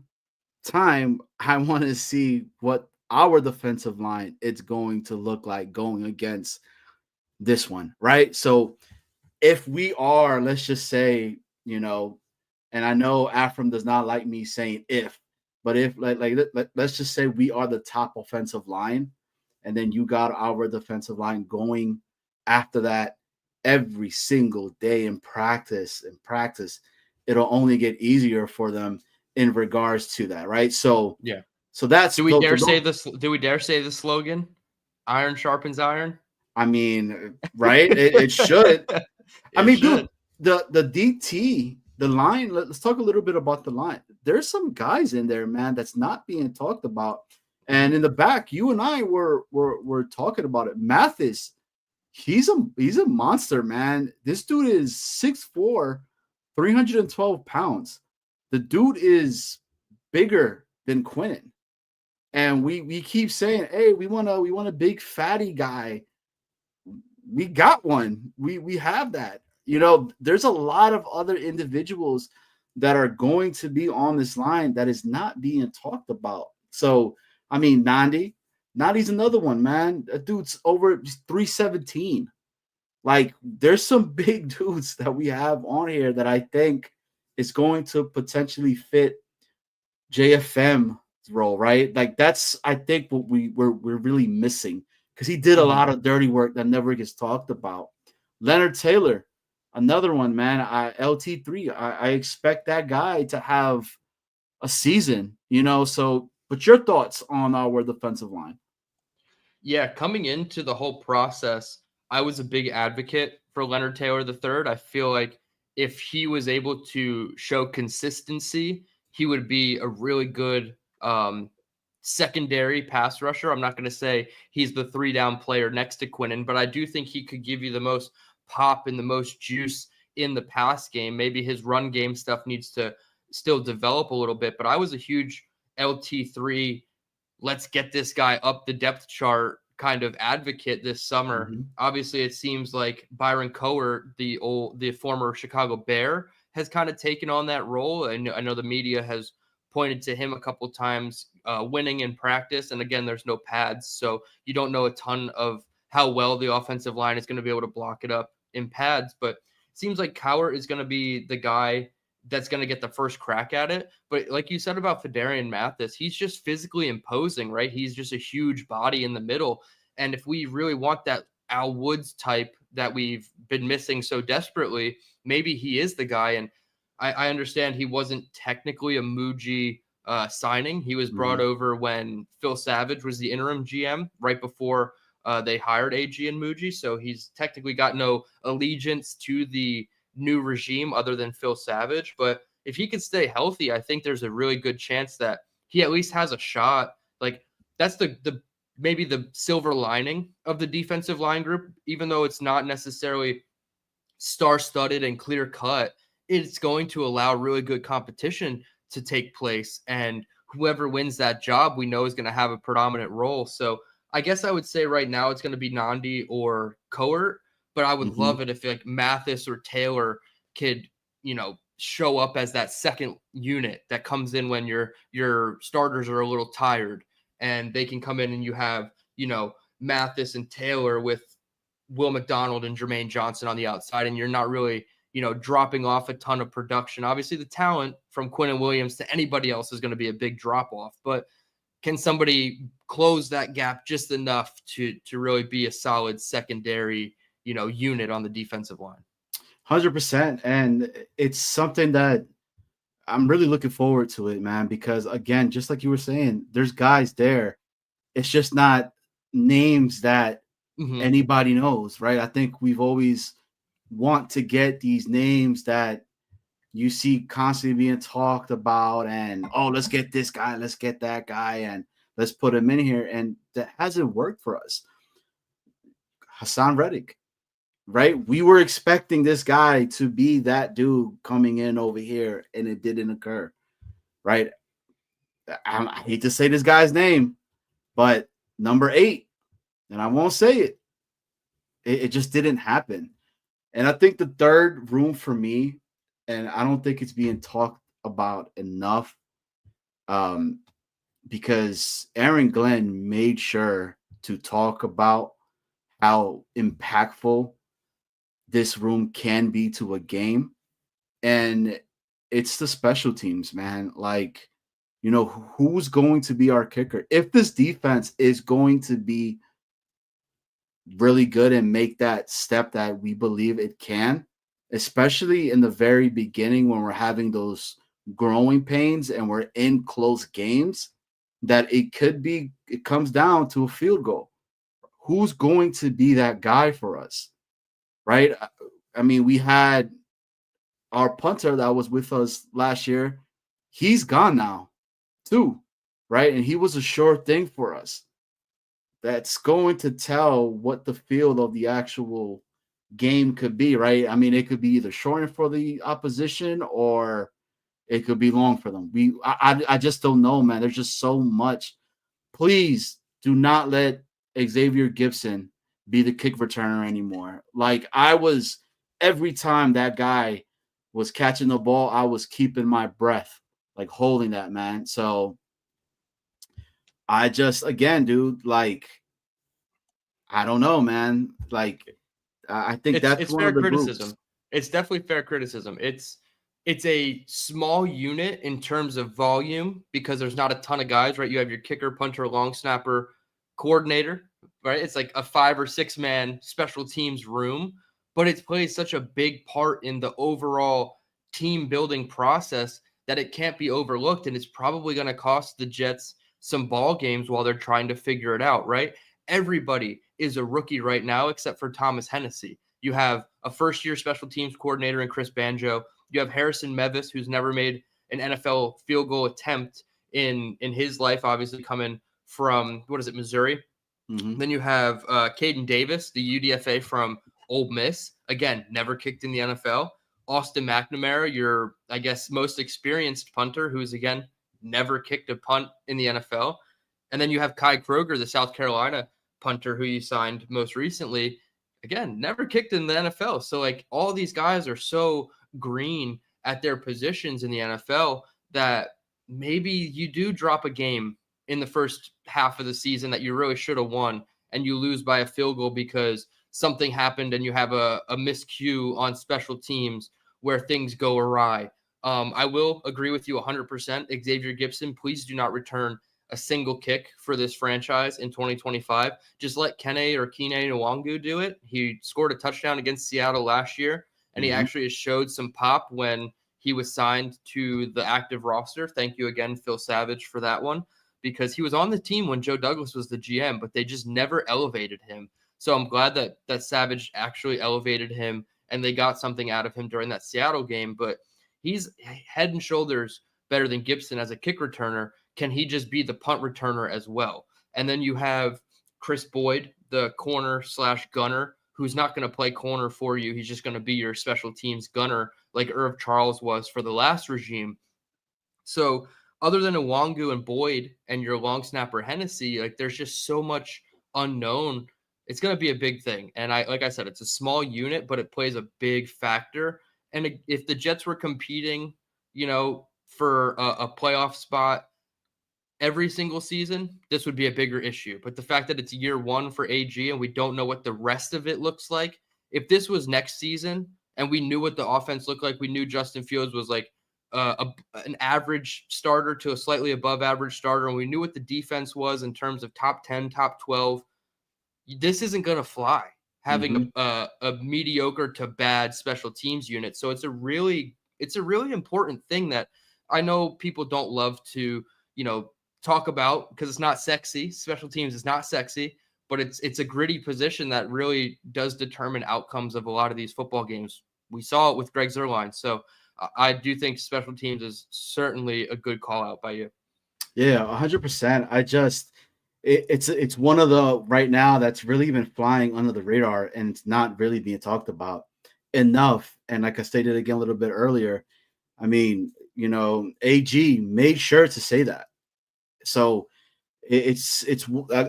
time, I want to see what our defensive line it's going to look like going against this one, right? So if we are, let's just say, and I know Afram does not like me saying if, but if let's just say we are the top offensive line, and then you got our defensive line going after that every single day in practice, it'll only get easier for them in regards to that, right? So yeah. So that's do we dare say this? Do we dare say the slogan? Iron sharpens iron. I mean, right? It should. I mean, dude, the DT, the line. Let's talk a little bit about the line. There's some guys in there, man, that's not being talked about. And in the back, you and I were talking about it. Mathis, he's a monster, man. This dude is 6'4", 312 pounds. The dude is bigger than Quinn. And we keep saying, hey, we want a big fatty guy. We got one. We have that. There's a lot of other individuals that are going to be on this line that is not being talked about. So, I mean, Nandi's another one, man. That dude's over 317. Like, there's some big dudes that we have on here that I think is going to potentially fit JFM role, right? Like, that's, I think, what we're really missing, because he did a lot of dirty work that never gets talked about. Leonard Taylor, another one, man. LT3, I expect that guy to have a season, so but your thoughts on our defensive line? Yeah, coming into the whole process, I was a big advocate for Leonard Taylor III. I feel like if he was able to show consistency, he would be a really good secondary pass rusher. I'm not going to say he's the 3-down player next to Quinnen, but I do think he could give you the most pop and the most juice in the pass game. Maybe his run game stuff needs to still develop a little bit, but I was a huge LT3, let's get this guy up the depth chart kind of advocate this summer. Obviously, it seems like Byron Cowart, the former Chicago Bear, has kind of taken on that role. I know the media has pointed to him a couple times winning in practice. And again, there's no pads, so you don't know a ton of how well the offensive line is going to be able to block it up in pads. But it seems like Cowart is going to be the guy that's going to get the first crack at it. But like you said about Fedarian Mathis, he's just physically imposing, right? He's just a huge body in the middle. And if we really want that Al Woods type that we've been missing so desperately, maybe he is the guy. And I understand he wasn't technically a Muji signing. He was brought over when Phil Savage was the interim GM right before they hired AG and Muji. So he's technically got no allegiance to the new regime other than Phil Savage. But if he could stay healthy, I think there's a really good chance that he at least has a shot. Like, that's the maybe the silver lining of the defensive line group, even though it's not necessarily star-studded and clear-cut. It's going to allow really good competition to take place, and whoever wins that job, we know is going to have a predominant role. So I guess I would say right now it's going to be Nandi or Cowart, but I would love it if like Mathis or Taylor could, show up as that second unit that comes in when your starters are a little tired, and they can come in and you have, Mathis and Taylor with Will McDonald and Jermaine Johnson on the outside, and you're not really, dropping off a ton of production. Obviously, the talent from Quinn Williams to anybody else is going to be a big drop off, but can somebody close that gap just enough to really be a solid secondary, unit on the defensive line? 100%. And it's something that I'm really looking forward to it, man, because again, just like you were saying, there's guys there. It's just not names that anybody knows, right? I think we've always want to get these names that you see constantly being talked about, and let's get this guy, let's get that guy, and let's put him in here. And that hasn't worked for us. Hassan Reddick, right? We were expecting this guy to be that dude coming in over here, and it didn't occur, right? I hate to say this guy's name, but number 8, and I won't say it. It just didn't happen. And I think the third room for me, and I don't think it's being talked about enough, because Aaron Glenn made sure to talk about how impactful this room can be to a game. And it's the special teams, man. Like, who's going to be our kicker? If this defense is going to be really good and make that step that we believe it can, especially in the very beginning when we're having those growing pains and we're in close games, that it comes down to a field goal. Who's going to be that guy for us, right? I mean, we had our punter that was with us last year. He's gone now too, right? And he was a sure thing for us. That's going to tell what the field of the actual game could be, right? I mean, it could be either shortened for the opposition or it could be long for them. I just don't know, man. There's just so much. Please do not let Xavier Gipson be the kick returner anymore. Like, every time that guy was catching the ball, I was keeping my breath, like holding that, man. So I just, again, dude, like, I don't know, man. Like, I think that's one fair of the criticism. groups. It's definitely fair criticism. It's a small unit in terms of volume because there's not a ton of guys, right? You have your kicker, punter, long snapper, coordinator, right? It's like a 5 or 6 man special teams room, but it plays such a big part in the overall team building process that it can't be overlooked. And it's probably going to cost the Jets some ball games while they're trying to figure it out, right? Everybody is a rookie right now except for Thomas Hennessy. You have a first-year special teams coordinator in Chris Banjo. You have Harrison Mevis, who's never made an NFL field goal attempt in his life, obviously coming from, Missouri. Mm-hmm. Then you have Caden Davis, the UDFA from Ole Miss. Again, never kicked in the NFL. Austin McNamara, your, I guess, most experienced punter, who's, again, never kicked a punt in the NFL. And then you have Kai Kroger, the South Carolina punter who you signed most recently. Again, never kicked in the NFL. So, like, all these guys are so green at their positions in the NFL that maybe you do drop a game in the first half of the season that you really should have won and you lose by a field goal because something happened and you have a miscue on special teams where things go awry. I will agree with you 100%. Xavier Gipson, please do not return a single kick for this franchise in 2025. Just let Kene Nwangu do it. He scored a touchdown against Seattle last year, and he actually has showed some pop when he was signed to the active roster. Thank you again, Phil Savage, for that one, because he was on the team when Joe Douglas was the GM, but they just never elevated him. So I'm glad that Savage actually elevated him, and they got something out of him during that Seattle game. But he's head and shoulders better than Gipson as a kick returner. Can he just be the punt returner as well? And then you have Chris Boyd, the corner/gunner, who's not going to play corner for you. He's just going to be your special teams gunner like Irv Charles was for the last regime. So other than Nwangu and Boyd and your long snapper Hennessy, like, there's just so much unknown. It's going to be a big thing. And like I said, it's a small unit, but it plays a big factor. And if the Jets were competing, for a playoff spot, every single season, this would be a bigger issue. But the fact that it's year one for AG and we don't know what the rest of it looks like, if this was next season and we knew what the offense looked like, we knew Justin Fields was like an average starter to a slightly above average starter, and we knew what the defense was in terms of top 10, top 12, this isn't going to fly, having a mediocre to bad special teams unit. So it's a really important thing that I know people don't love to, talk about because it's not sexy. Special teams is not sexy, but it's a gritty position that really does determine outcomes of a lot of these football games. We saw it with Greg Zuerlein. So I do think special teams is certainly a good call out by you. Yeah, 100%. It's one of the right now that's really been flying under the radar, and it's not really being talked about enough. And like I stated again a little bit earlier, I mean, AG made sure to say that. So it's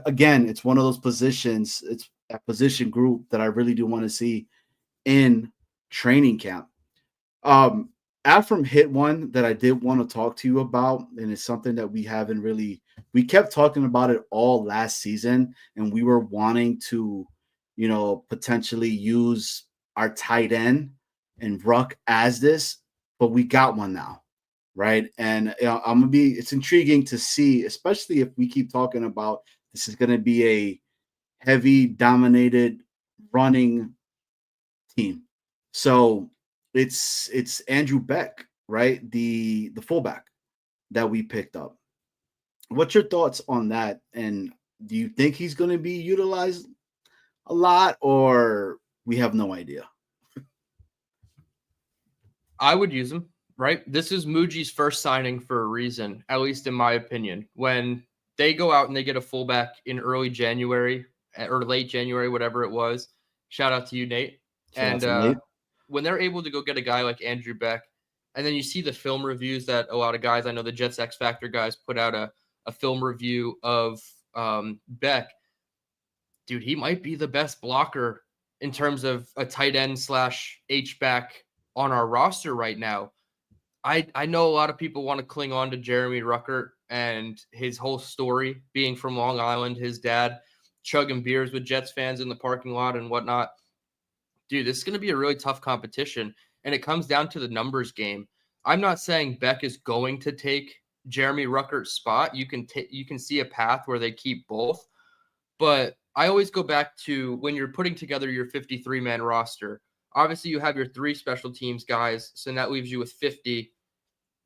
again, it's one of those positions. It's a position group that I really do want to see in training camp. Afram hit one that I did want to talk to you about, and it's something that we kept talking about it all last season, and we were wanting to, potentially use our tight end and Ruck as this, but we got one now, right? And it's intriguing to see, especially if we keep talking about this is going to be a heavy dominated running team. So it's Andrew Beck, right? The fullback that we picked up. What's your thoughts on that? And do you think he's going to be utilized a lot, or we have no idea? I would use him, right? This is Muji's first signing for a reason, at least in my opinion. When they go out and they get a fullback in early January or late January, whatever it was, shout out to you, Nate. When they're able to go get a guy like Andrew Beck, and then you see the film reviews that a lot of guys, I know the Jets X Factor guys put out a film review of Beck. Dude, he might be the best blocker in terms of a tight end / H-back on our roster right now. I know a lot of people want to cling on to Jeremy Ruckert and his whole story being from Long Island, his dad chugging beers with Jets fans in the parking lot and whatnot. Dude, this is going to be a really tough competition, and it comes down to the numbers game. I'm not saying Beck is going to take Jeremy Ruckert's spot. You can see a path where they keep both, but I always go back to when you're putting together your 53-man roster. Obviously, you have your 3 special teams guys, so that leaves you with 50.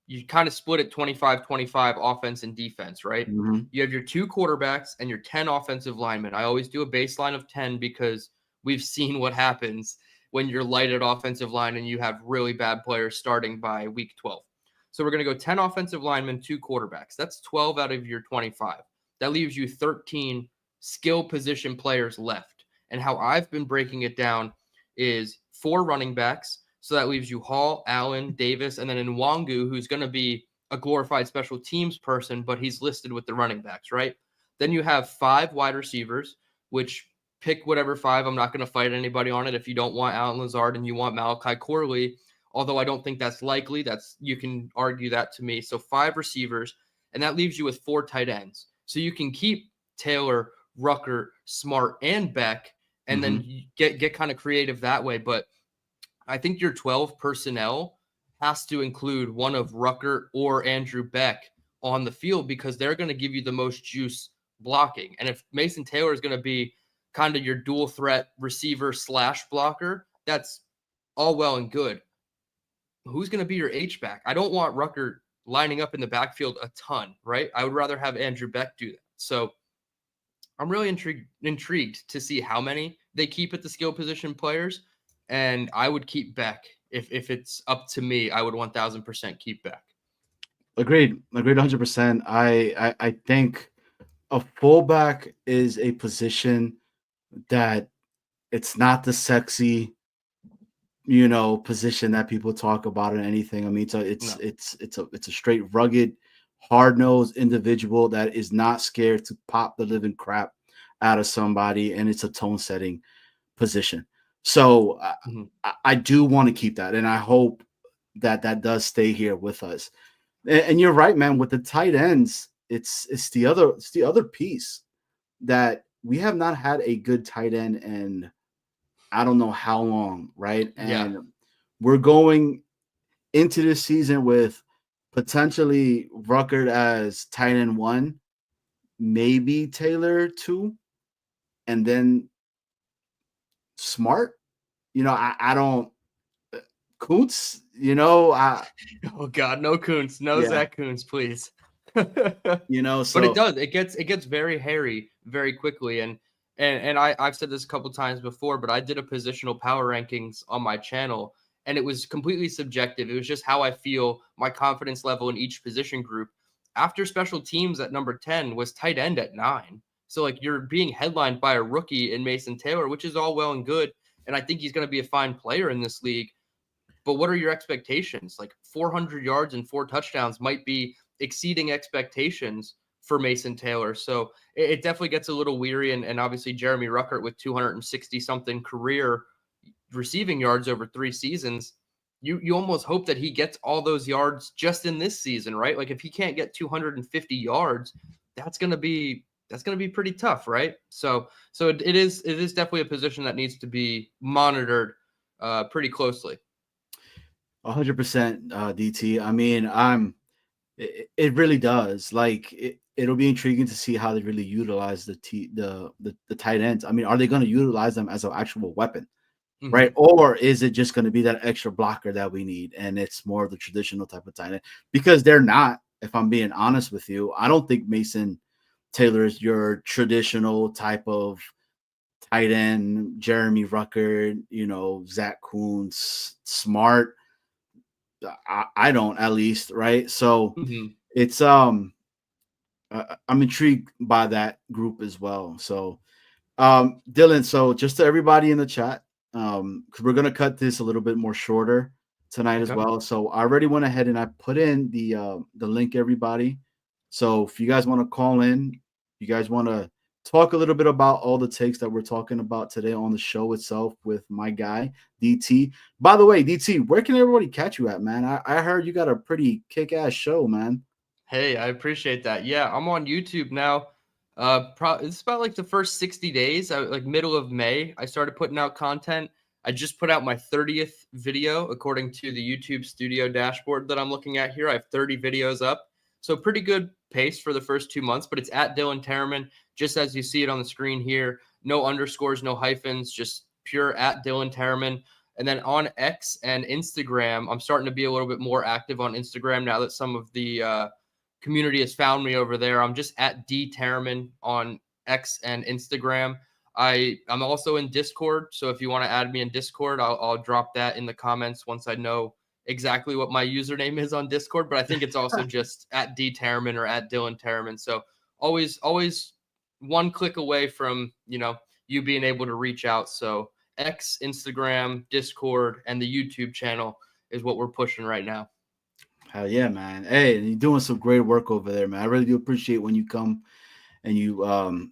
You kind of split it 25-25 offense and defense, right? Mm-hmm. You have your 2 quarterbacks and your 10 offensive linemen. I always do a baseline of 10 because we've seen what happens when you're light at offensive line and you have really bad players starting by week 12. So we're going to go 10 offensive linemen, 2 quarterbacks. That's 12 out of your 25. That leaves you 13 skill position players left. And how I've been breaking it down is 4 running backs. So that leaves you Hall, Allen, Davis, and then Nwangu, who's going to be a glorified special teams person, but he's listed with the running backs, right? Then you have 5 wide receivers, which pick whatever 5. I'm not going to fight anybody on it. If you don't want Alan Lazard and you want Malachi Corley, although I don't think that's likely, you can argue that to me. So 5 receivers, and that leaves you with 4 tight ends. So you can keep Taylor, Rucker, Smart, and Beck, and then get kind of creative that way. But I think your 12 personnel has to include one of Rucker or Andrew Beck on the field because they're going to give you the most juice blocking. And if Mason Taylor is going to be kind of your dual threat receiver / blocker, that's all well and good. Who's going to be your H-back? I don't want Rucker lining up in the backfield a ton, right? I would rather have Andrew Beck do that. So I'm really intrigued to see how many they keep at the skill position players. And I would keep Beck. If it's up to me, I would 1,000% keep Beck. Agreed 100%. I think a fullback is a position that it's not the sexy, position that people talk about or anything. I mean, it's a straight rugged, hard-nosed individual that is not scared to pop the living crap out of somebody, and it's a tone-setting position. So I do want to keep that, and I hope that does stay here with us. And you're right, man, with the tight ends, it's the other piece that we have not had a good tight end in I don't know how long, right? And we're going into this season with potentially Ruckert as tight end 1, maybe Taylor 2, and then Smart. I don't Kuntz, Oh God, no Kuntz, no Yeah. Zach Kuntz, please. But it does. It gets very hairy very quickly, and I've said this a couple times before, but I did a positional power rankings on my channel, and it was completely subjective. It was just how I feel, my confidence level in each position group. After special teams at number 10 was tight end at 9. So like you're being headlined by a rookie in Mason Taylor, which is all well and good, and I think he's going to be a fine player in this league. But what are your expectations? Like 400 yards and 4 touchdowns might be exceeding expectations for Mason Taylor. So it definitely gets a little weary. And obviously Jeremy Ruckert with 260 something career receiving yards over 3 seasons, you almost hope that he gets all those yards just in this season, right? Like if he can't get 250 yards, that's going to be pretty tough, right? So it is definitely a position that needs to be monitored pretty closely. 100% DT. I mean, it really does. Like it'll be intriguing to see how they really utilize the tight ends. I mean, are they going to utilize them as an actual weapon, right? Or is it just going to be that extra blocker that we need, and it's more of the traditional type of tight end? Because they're not. If I'm being honest with you, I don't think Mason Taylor is your traditional type of tight end. Jeremy Ruckert, Zach Kuntz, Smart. I don't, at least, right? So it's I'm intrigued by that group as well. So Dylan, so just to everybody in the chat, because we're gonna cut this a little bit more shorter tonight as well. So I already went ahead and I put in the link, everybody. So if you guys want to call in, you guys want to talk a little bit about all the takes that we're talking about today on the show itself with my guy DT. By the way, DT, where can everybody catch you at, man? I heard you got a pretty kick-ass show, man. Hey, I appreciate that. Yeah, I'm on YouTube now. It's about like the first 60 days, like middle of May, I started putting out content. I just put out my 30th video according to the YouTube studio dashboard that I'm looking at here. I have 30 videos up. So pretty good pace for the first 2 months, but it's at Dylan Tereman, just as you see it on the screen here. No underscores, no hyphens, just pure at Dylan Tereman. And then on X and Instagram, I'm starting to be a little bit more active on Instagram now that some of the community has found me over there. I'm just at D Tereman on X and Instagram. I'm also in Discord, so if you want to add me in Discord, I'll drop that in the comments once I know exactly what my username is on Discord. But I think it's also just at D Tereman or at Dylan Tereman. So always one click away from you being able to reach out. So X, Instagram, Discord, and the YouTube channel is what we're pushing right now. Hell yeah, man. Hey, you're doing some great work over there, man. I really do appreciate when you come and you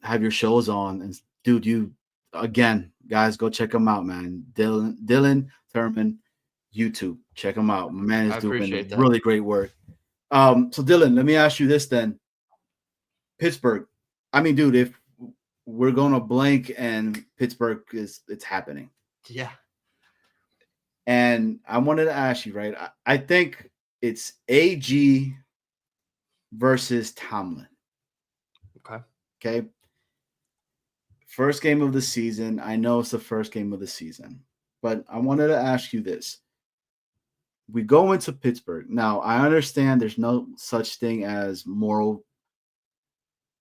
have your shows on. And dude, you again, guys, go check him out, man. Dylan Tereman, YouTube. Check him out. My man is doing really great work. So Dylan, let me ask you this then. Pittsburgh. I mean, dude, if we're gonna blank and Pittsburgh it's happening. Yeah. And I wanted to ask you, right? I think it's AG versus Tomlin. Okay. First game of the season. I know it's the first game of the season, but I wanted to ask you this. We go into Pittsburgh. Now, I understand there's no such thing as moral.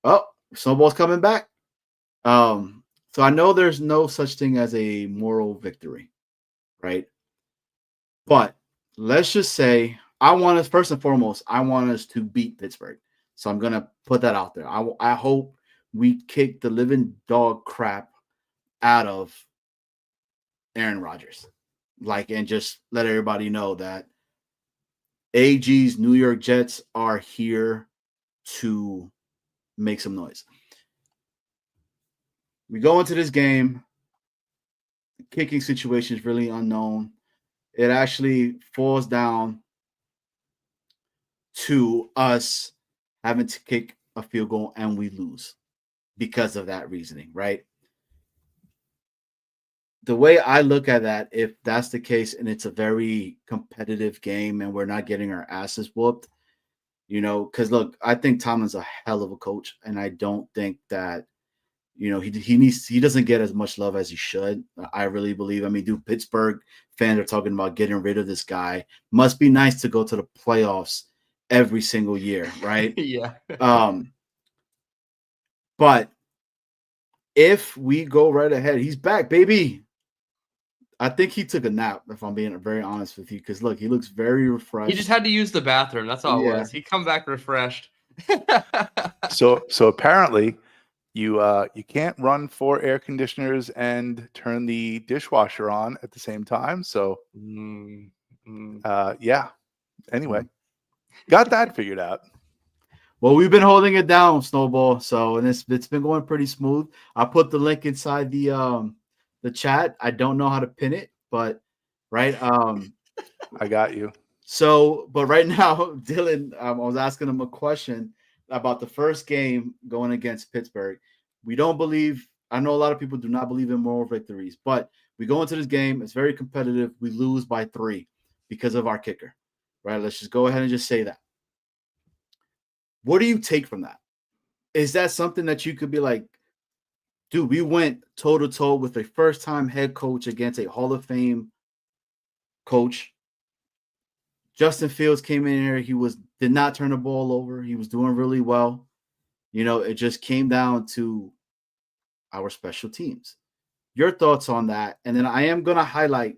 Oh, Snowball's coming back. So I know there's no such thing as a moral victory, right? But let's just say I want us, first and foremost, I want us to beat Pittsburgh. So I'm going to put that out there. I hope we kick the living dog crap out of Aaron Rodgers. And just let everybody know that AG's New York Jets are here to make some noise. We go into this game. The kicking situation is really unknown. It actually falls down to us having to kick a field goal and we lose because of that reasoning, right? The way I look at that, if that's the case and it's a very competitive game and we're not getting our asses whooped, because look, I think Tomlin's a hell of a coach, and I don't think that he doesn't get as much love as he should. I really believe. I mean, dude, Pittsburgh fans are talking about getting rid of this guy. Must be nice to go to the playoffs every single year, right? Yeah. But if we go right ahead, he's back, baby. I think he took a nap, if I'm being very honest with you, because look, he looks very refreshed. He just had to use the bathroom. That's all it was. He come back refreshed. So apparently you can't run 4 air conditioners and turn the dishwasher on at the same time. So yeah. Anyway, got that figured out. Well, we've been holding it down, Snowball. So, and it's been going pretty smooth. I put the link inside the chat. I don't know how to pin it, but right. I got you. So, but right now, Dylan, I was asking him a question about the first game going against Pittsburgh. We don't believe. I know a lot of people do not believe in moral victories, but we go into this game. It's very competitive. We lose by 3 because of our kicker. Right. Let's just go ahead and just say that. What do you take from that? Is that something that you could be like, dude, we went toe-to-toe with a first-time head coach against a Hall of Fame coach. Justin Fields came in here. He did not turn the ball over. He was doing really well. It just came down to our special teams. Your thoughts on that? And then I am going to highlight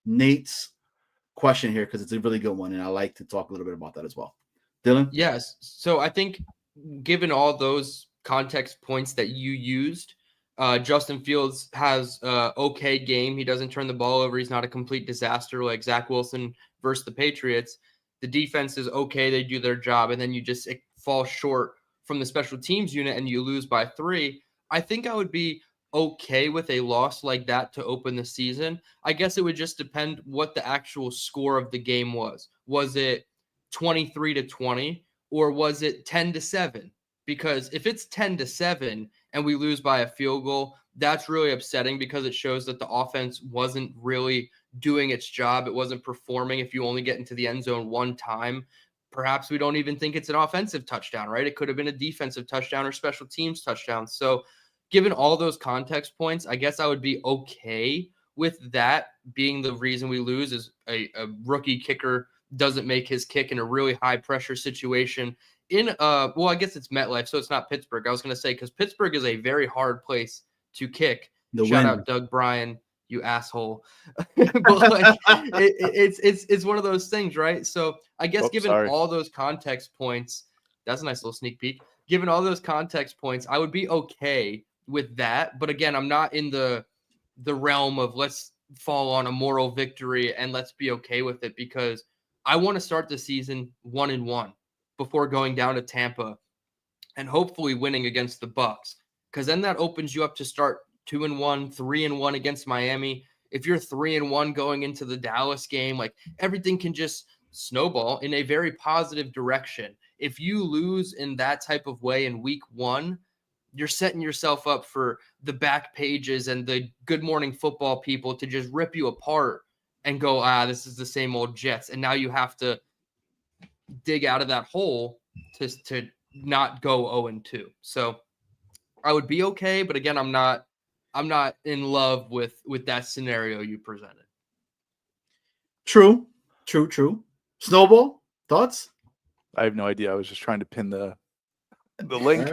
Nate's question here because it's a really good one, and I like to talk a little bit about that as well. Dylan? Yes. So I think given all those context points that you used, Justin Fields has an okay game. He doesn't turn the ball over. He's not a complete disaster like Zach Wilson versus the Patriots. The defense is okay. They do their job. And then you just fall short from the special teams unit and you lose by 3. I think I would be okay with a loss like that to open the season. I guess it would just depend what the actual score of the game was. Was it 23-20 or was it 10-7? Because if it's 10-7 and we lose by a field goal, that's really upsetting because it shows that the offense wasn't really doing its job. It wasn't performing. If you only get into the end zone one time, perhaps we don't even think it's an offensive touchdown, right? It could have been a defensive touchdown or special teams touchdown. So given all those context points, I guess I would be okay with that being the reason we lose is a rookie kicker doesn't make his kick in a really high pressure situation I guess it's MetLife, so it's not Pittsburgh. I was going to say, because Pittsburgh is a very hard place to kick. Shout out Doug Bryan, you asshole. But it's one of those things, right? So I guess all those context points, that's a nice little sneak peek. Given all those context points, I would be okay with that. But again, I'm not in the realm of let's fall on a moral victory and let's be okay with it, because I want to start the season 1-1 before going down to Tampa and hopefully winning against the Bucs, because then that opens you up to start 2-1, 3-1 against Miami. If you're 3-1 going into the Dallas game, like everything can just snowball in a very positive direction. If you lose in that type of way in week 1, you're setting yourself up for the back pages and the Good Morning Football people to just rip you apart and go, this is the same old Jets. And now you have to dig out of that hole to not go 0-2. So I would be okay, but again, I'm not in love with that scenario you presented. True. Snowball, thoughts? I have no idea. I was just trying to pin the link.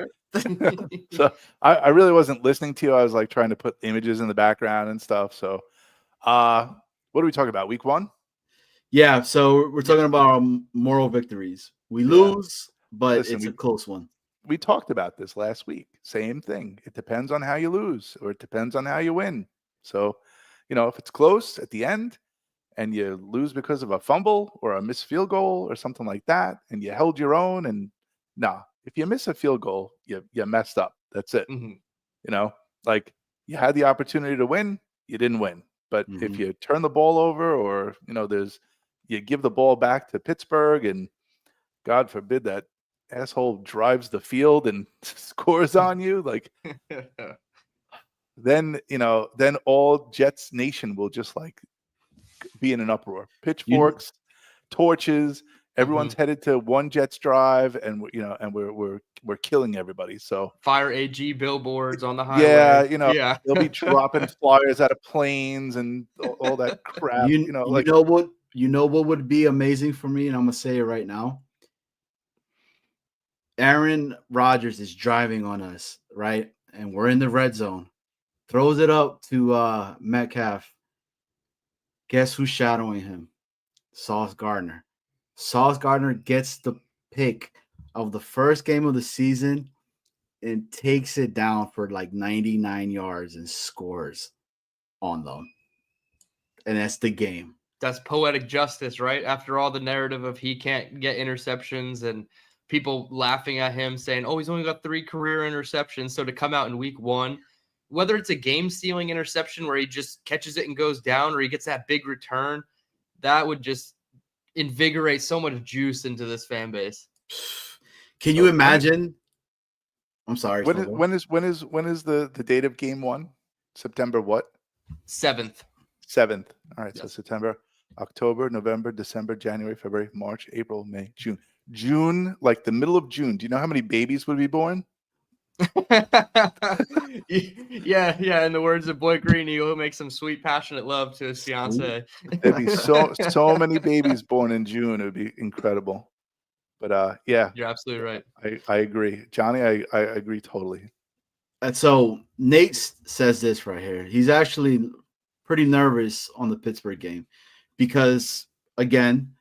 So I really wasn't listening to you. I was like trying to put images in the background and stuff. So what are we talking about? Week 1? Yeah, so we're talking about our moral victories. We lose, but it's a close one. We talked about this last week. Same thing. It depends on how you lose, or it depends on how you win. So, if it's close at the end and you lose because of a fumble or a missed field goal or something like that, and you held your own, and if you miss a field goal, you messed up. That's it. Mm-hmm. Like you had the opportunity to win, you didn't win. But if you turn the ball over, or you give the ball back to Pittsburgh, and God forbid that asshole drives the field and scores on you, like then then all Jets Nation will just like be in an uproar. Pitchforks, torches, everyone's headed to one Jets drive, and we're killing everybody. So fire AG billboards on the highway. Yeah, they'll be dropping flyers out of planes and all that crap. You know what would be amazing for me, and I'm gonna say it right now. Aaron Rodgers is driving on us, right? And we're in the red zone. Throws it up to Metcalf. Guess who's shadowing him? Sauce Gardner. Sauce Gardner gets the pick of the first game of the season and takes it down for like 99 yards and scores on them. And that's the game. That's poetic justice, right? After all the narrative of he can't get interceptions and people laughing at him saying, oh, he's only got 3 career interceptions. So to come out in week 1, whether it's a game-stealing interception where he just catches it and goes down, or he gets that big return, that would just invigorate so much juice into this fan base. Can you imagine? I'm sorry. When is the date of game 1? September what? 7th. 7th. All right, Yes. So September, October, November, December, January, February, March, April, May, June. June, like the middle of June. Do you know how many babies would be born? yeah. In the words of Boy Green, he'll make some sweet, passionate love to his fiance. There'd be so many babies born in June. It would be incredible. But yeah, You're absolutely right. I agree, Johnny. I agree totally. And so Nate says this right here. He's actually pretty nervous on the Pittsburgh game because, again,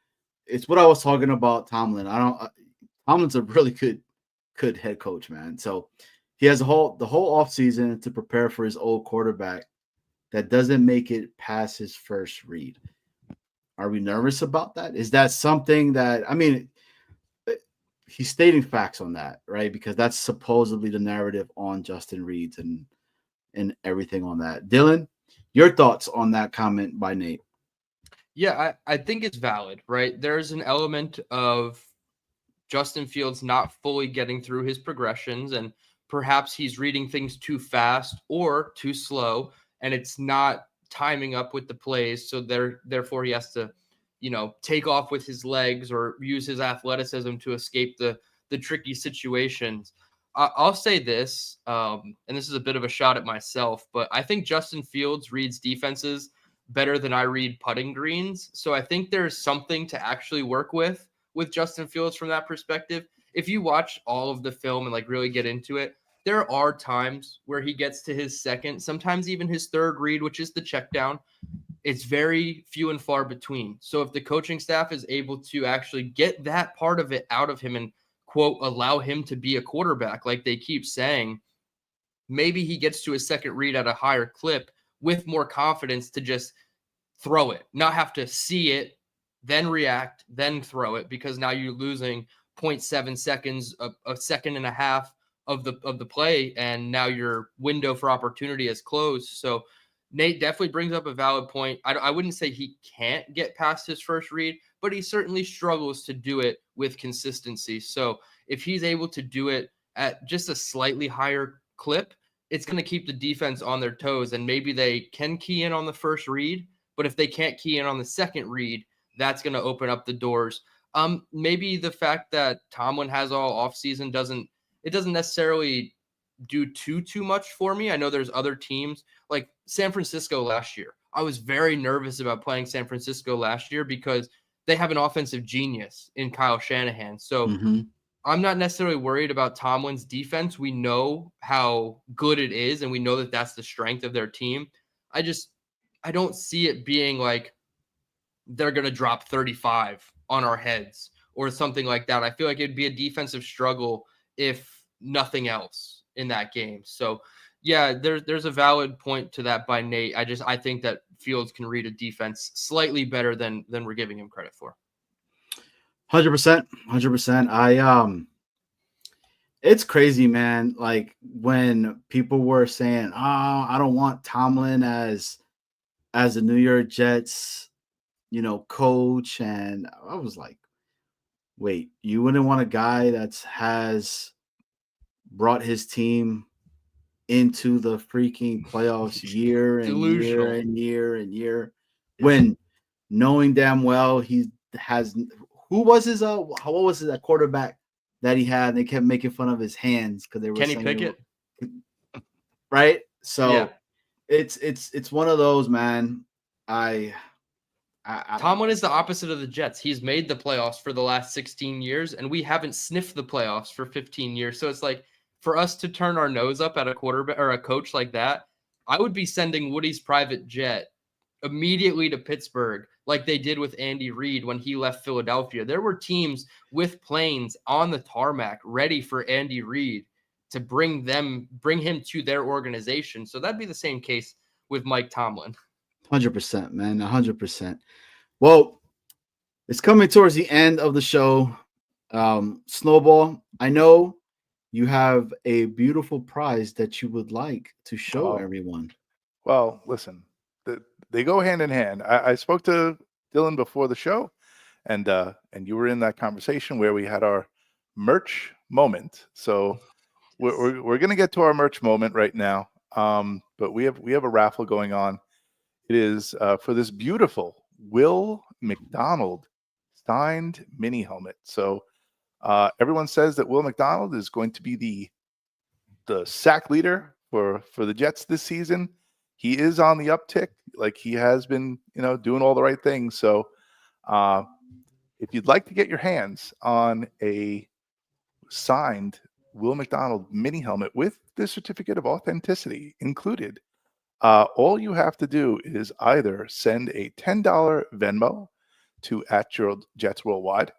it's what I was talking about. Tomlin's a really good head coach, man. So he has the whole offseason to prepare for his old quarterback that doesn't make it past his first read. Are we nervous about that? Is that something that, I mean, he's stating facts on that, right? Because that's supposedly the narrative on Justin Reed's and everything on that. Dylan, your thoughts on that comment by Nate? Yeah, I think it's valid, right? There's an element of Justin Fields not fully getting through his progressions, and perhaps he's reading things too fast or too slow, and it's not timing up with the plays. So therefore he has to, take off with his legs or use his athleticism to escape the tricky situations. I'll say this, and this is a bit of a shot at myself, but I think Justin Fields reads defenses better than I read putting greens. So I think there's something to actually work with Justin Fields from that perspective. If you watch all of the film and like really get into it, there are times where he gets to his second, sometimes even his third read, which is the check down. It's very few and far between. So if the coaching staff is able to actually get that part of it out of him and, quote, allow him to be a quarterback, like they keep saying, maybe he gets to his second read at a higher clip with more confidence to just throw it, not have to see it, then react, then throw it, because now you're losing 0.7 seconds, a second and a half of the play, and now your window for opportunity is closed. So Nate definitely brings up a valid point. I wouldn't say he can't get past his first read, but he certainly struggles to do it with consistency. So if he's able to do it at just a slightly higher clip, it's going to keep the defense on their toes, and maybe they can key in on the first read, but if they can't key in on the second read, that's going to open up the doors. Maybe the fact that Tomlin has all offseason doesn't necessarily do too much for me. I know there's other teams like San Francisco last year. I was very nervous about playing San Francisco last year because they have an offensive genius in Kyle Shanahan. So I'm not necessarily worried about Tomlin's defense. We know how good it is, and we know that that's the strength of their team. I don't see it being like they're going to drop 35 on our heads or something like that. I feel like it'd be a defensive struggle if nothing else in that game. So yeah, there's a valid point to that by Nate. I think that Fields can read a defense slightly better than we're giving him credit for. 100%. It's crazy, man. Like when people were saying, "Oh, I don't want Tomlin as the New York Jets, coach," and I was like, wait, you wouldn't want a guy that has brought his team into the freaking playoffs year and year Delusional. and year and year when knowing damn well he has who was his what was that quarterback that he had, and they kept making fun of his hands because they were Kenny saying Pickett. right? So Yeah. it's one of those, man. I don't Tomlin know. is the opposite of the Jets. He's made the playoffs for the last 16 years, and we haven't sniffed the playoffs for 15 years. So it's like for us to turn our nose up at a quarterback or a coach like that, I would be sending Woody's private jet immediately to Pittsburgh, like they did with Andy Reid when he left Philadelphia. There were teams with planes on the tarmac ready for Andy Reid to bring him to their organization. So that'd be the same case with Mike Tomlin. 100%, man, 100%. Well, it's coming towards the end of the show. Snowball, I know you have a beautiful prize that you would like to show everyone. Well, listen, they go hand in hand. I spoke to Dylan before the show, and you were in that conversation where we had our merch moment. So we're gonna get to our merch moment right now. But we have a raffle going on. It is for this beautiful Will McDonald signed mini helmet. So everyone says that Will McDonald is going to be the sack leader for the Jets this season. He is on the uptick, like he has been, doing all the right things. So if you'd like to get your hands on a signed Will McDonald mini helmet with the certificate of authenticity included, all you have to do is either send a $10 Venmo to @Jets Worldwide.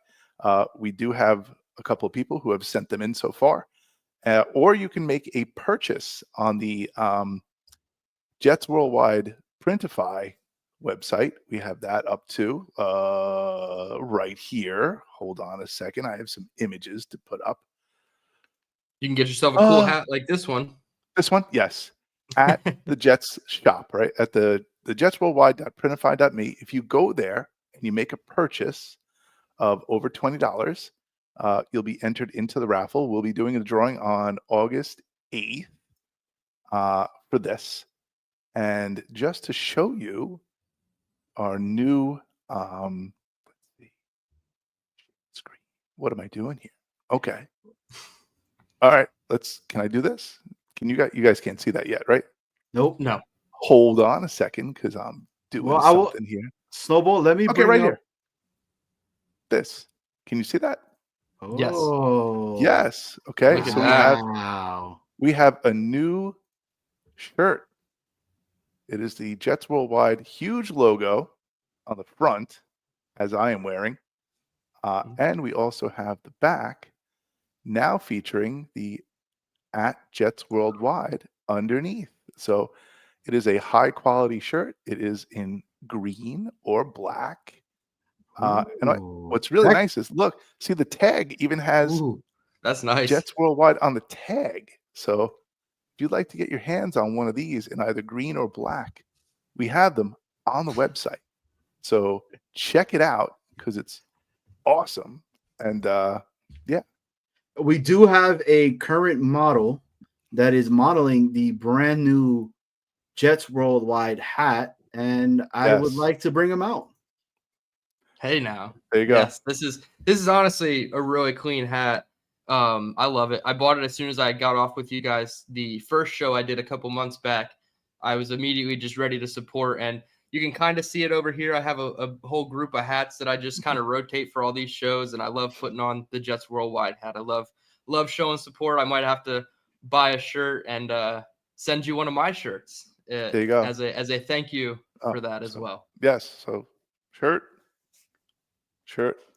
We do have a couple of people who have sent them in so far. Or you can make a purchase on the Jets Worldwide Printify website. We have that up too right here. Hold on a second. I have some images to put up. You can get yourself a cool hat like this one. This one? Yes. At the Jets shop, right? At the jetsworldwide.printify.me. If you go there and you make a purchase of over $20, you'll be entered into the raffle. We'll be doing a drawing on August 8th for this. And just to show you our new let's see, screen. What am I doing here? Okay. All right. Can I do this? You guys can't see that yet, right? Nope. No. Hold on a second because I'm doing something here. Snowball, let me Okay, bring right up here. This. Can you see that? Yes. Oh. Yes. Okay. Look at So that. we have a new shirt. It is the Jets Worldwide huge logo on the front, as I am wearing. And we also have the back now featuring the @Jets Worldwide underneath. So it is a high quality shirt. It is in green or black. What's really nice is see the tag even has that's nice. Jets Worldwide on the tag. So if you'd like to get your hands on one of these in either green or black, we have them on the website. So check it out because it's awesome. And yeah. We do have a current model that is modeling the brand new Jets Worldwide hat, and I would like to bring them out. Hey, now. There you go. Yes, this is honestly a really clean hat. I love it. I bought it as soon as I got off with you guys. The first show I did a couple months back, I was immediately just ready to support, and you can kind of see it over here. I have a whole group of hats that I just kind of rotate for all these shows, and I love putting on the Jets Worldwide hat. I love showing support. I might have to buy a shirt and send you one of my shirts. There you go. As a thank you for that as well. Yes. So shirt.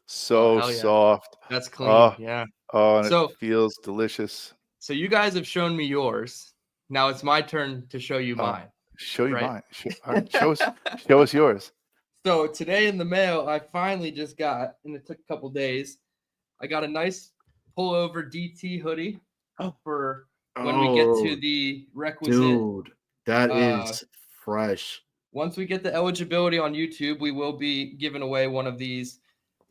So soft. That's clean. Yeah. Oh, and it feels delicious. So you guys have shown me yours. Now it's my turn to show you mine. Show you mine. All right, show us yours. So today in the mail, I finally just got, and it took a couple days, I got a nice pullover DT hoodie for when we get to the requisite. Dude, that is fresh. Once we get the eligibility on YouTube, we will be giving away one of these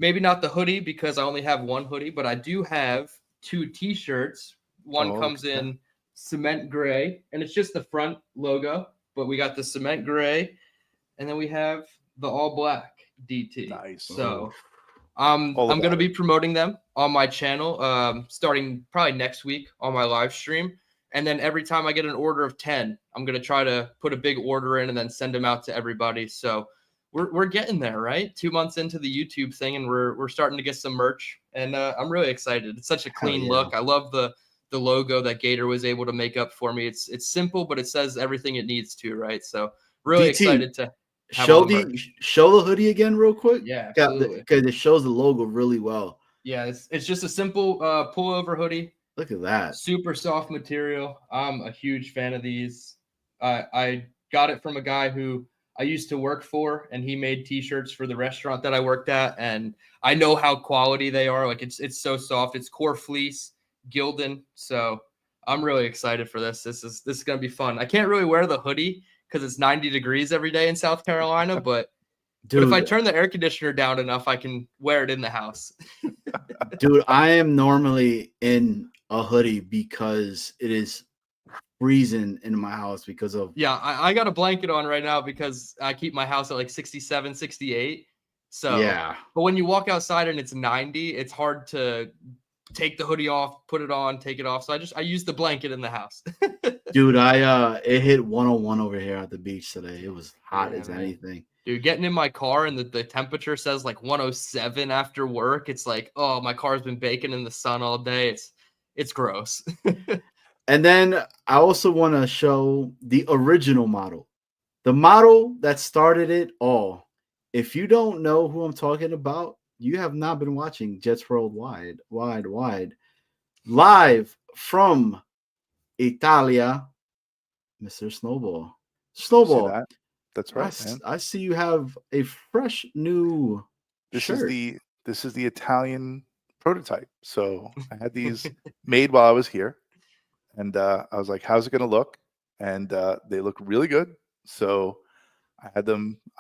maybe not the hoodie because I only have one hoodie, but I do have 2 t-shirts. One Oh, comes look at in cement gray, and it's just the front logo, but we got the cement gray, and then we have the all black DT. Nice. So All I'm going to about be promoting them on my channel starting probably next week on my live stream. And then every time I get an order of 10, I'm going to try to put a big order in and then send them out to everybody. So we're getting there, right? 2 months into the YouTube thing, and we're starting to get some merch, and I'm really excited. It's such a clean look. I love the logo that Gator was able to make up for me. It's simple, but it says everything it needs to, right? So really DT, excited to have show all the the merch. show the hoodie again real quick. Yeah, absolutely. Because it shows the logo really well. Yeah, it's just a simple pullover hoodie. Look at that. Super soft material. I'm a huge fan of these. I got it from a guy who I used to work for, and he made t-shirts for the restaurant that I worked at, and I know how quality they are. Like it's so soft. It's core fleece, Gildan. So I'm really excited for this. This is gonna be fun. I can't really wear the hoodie because it's 90 degrees every day in South Carolina, but Dude, if I turn the air conditioner down enough, I can wear it in the house. dude, I am normally in a hoodie because it is freezing in my house because of Yeah, I got a blanket on right now because I keep my house at like 67, 68. So, yeah. but when you walk outside and it's 90, it's hard to take the hoodie off, put it on, take it off. So I use the blanket in the house. Dude, it hit 101 over here at the beach today. It was hot Yeah, as man. anything. Dude, getting in my car and the temperature says like 107 after work. It's like, oh, my car's been baking in the sun all day. It's gross. And then I also want to show the original model, the model that started it all. If you don't know who I'm talking about, you have not been watching Jets Worldwide, wide, live from Italia, Mr. Snowball. See Snowball, that? That's right, man. I see you have a fresh new shirt. This is the Italian prototype. So I had these made while I was here, and I was like, "How's it going to look?" And they look really good. So I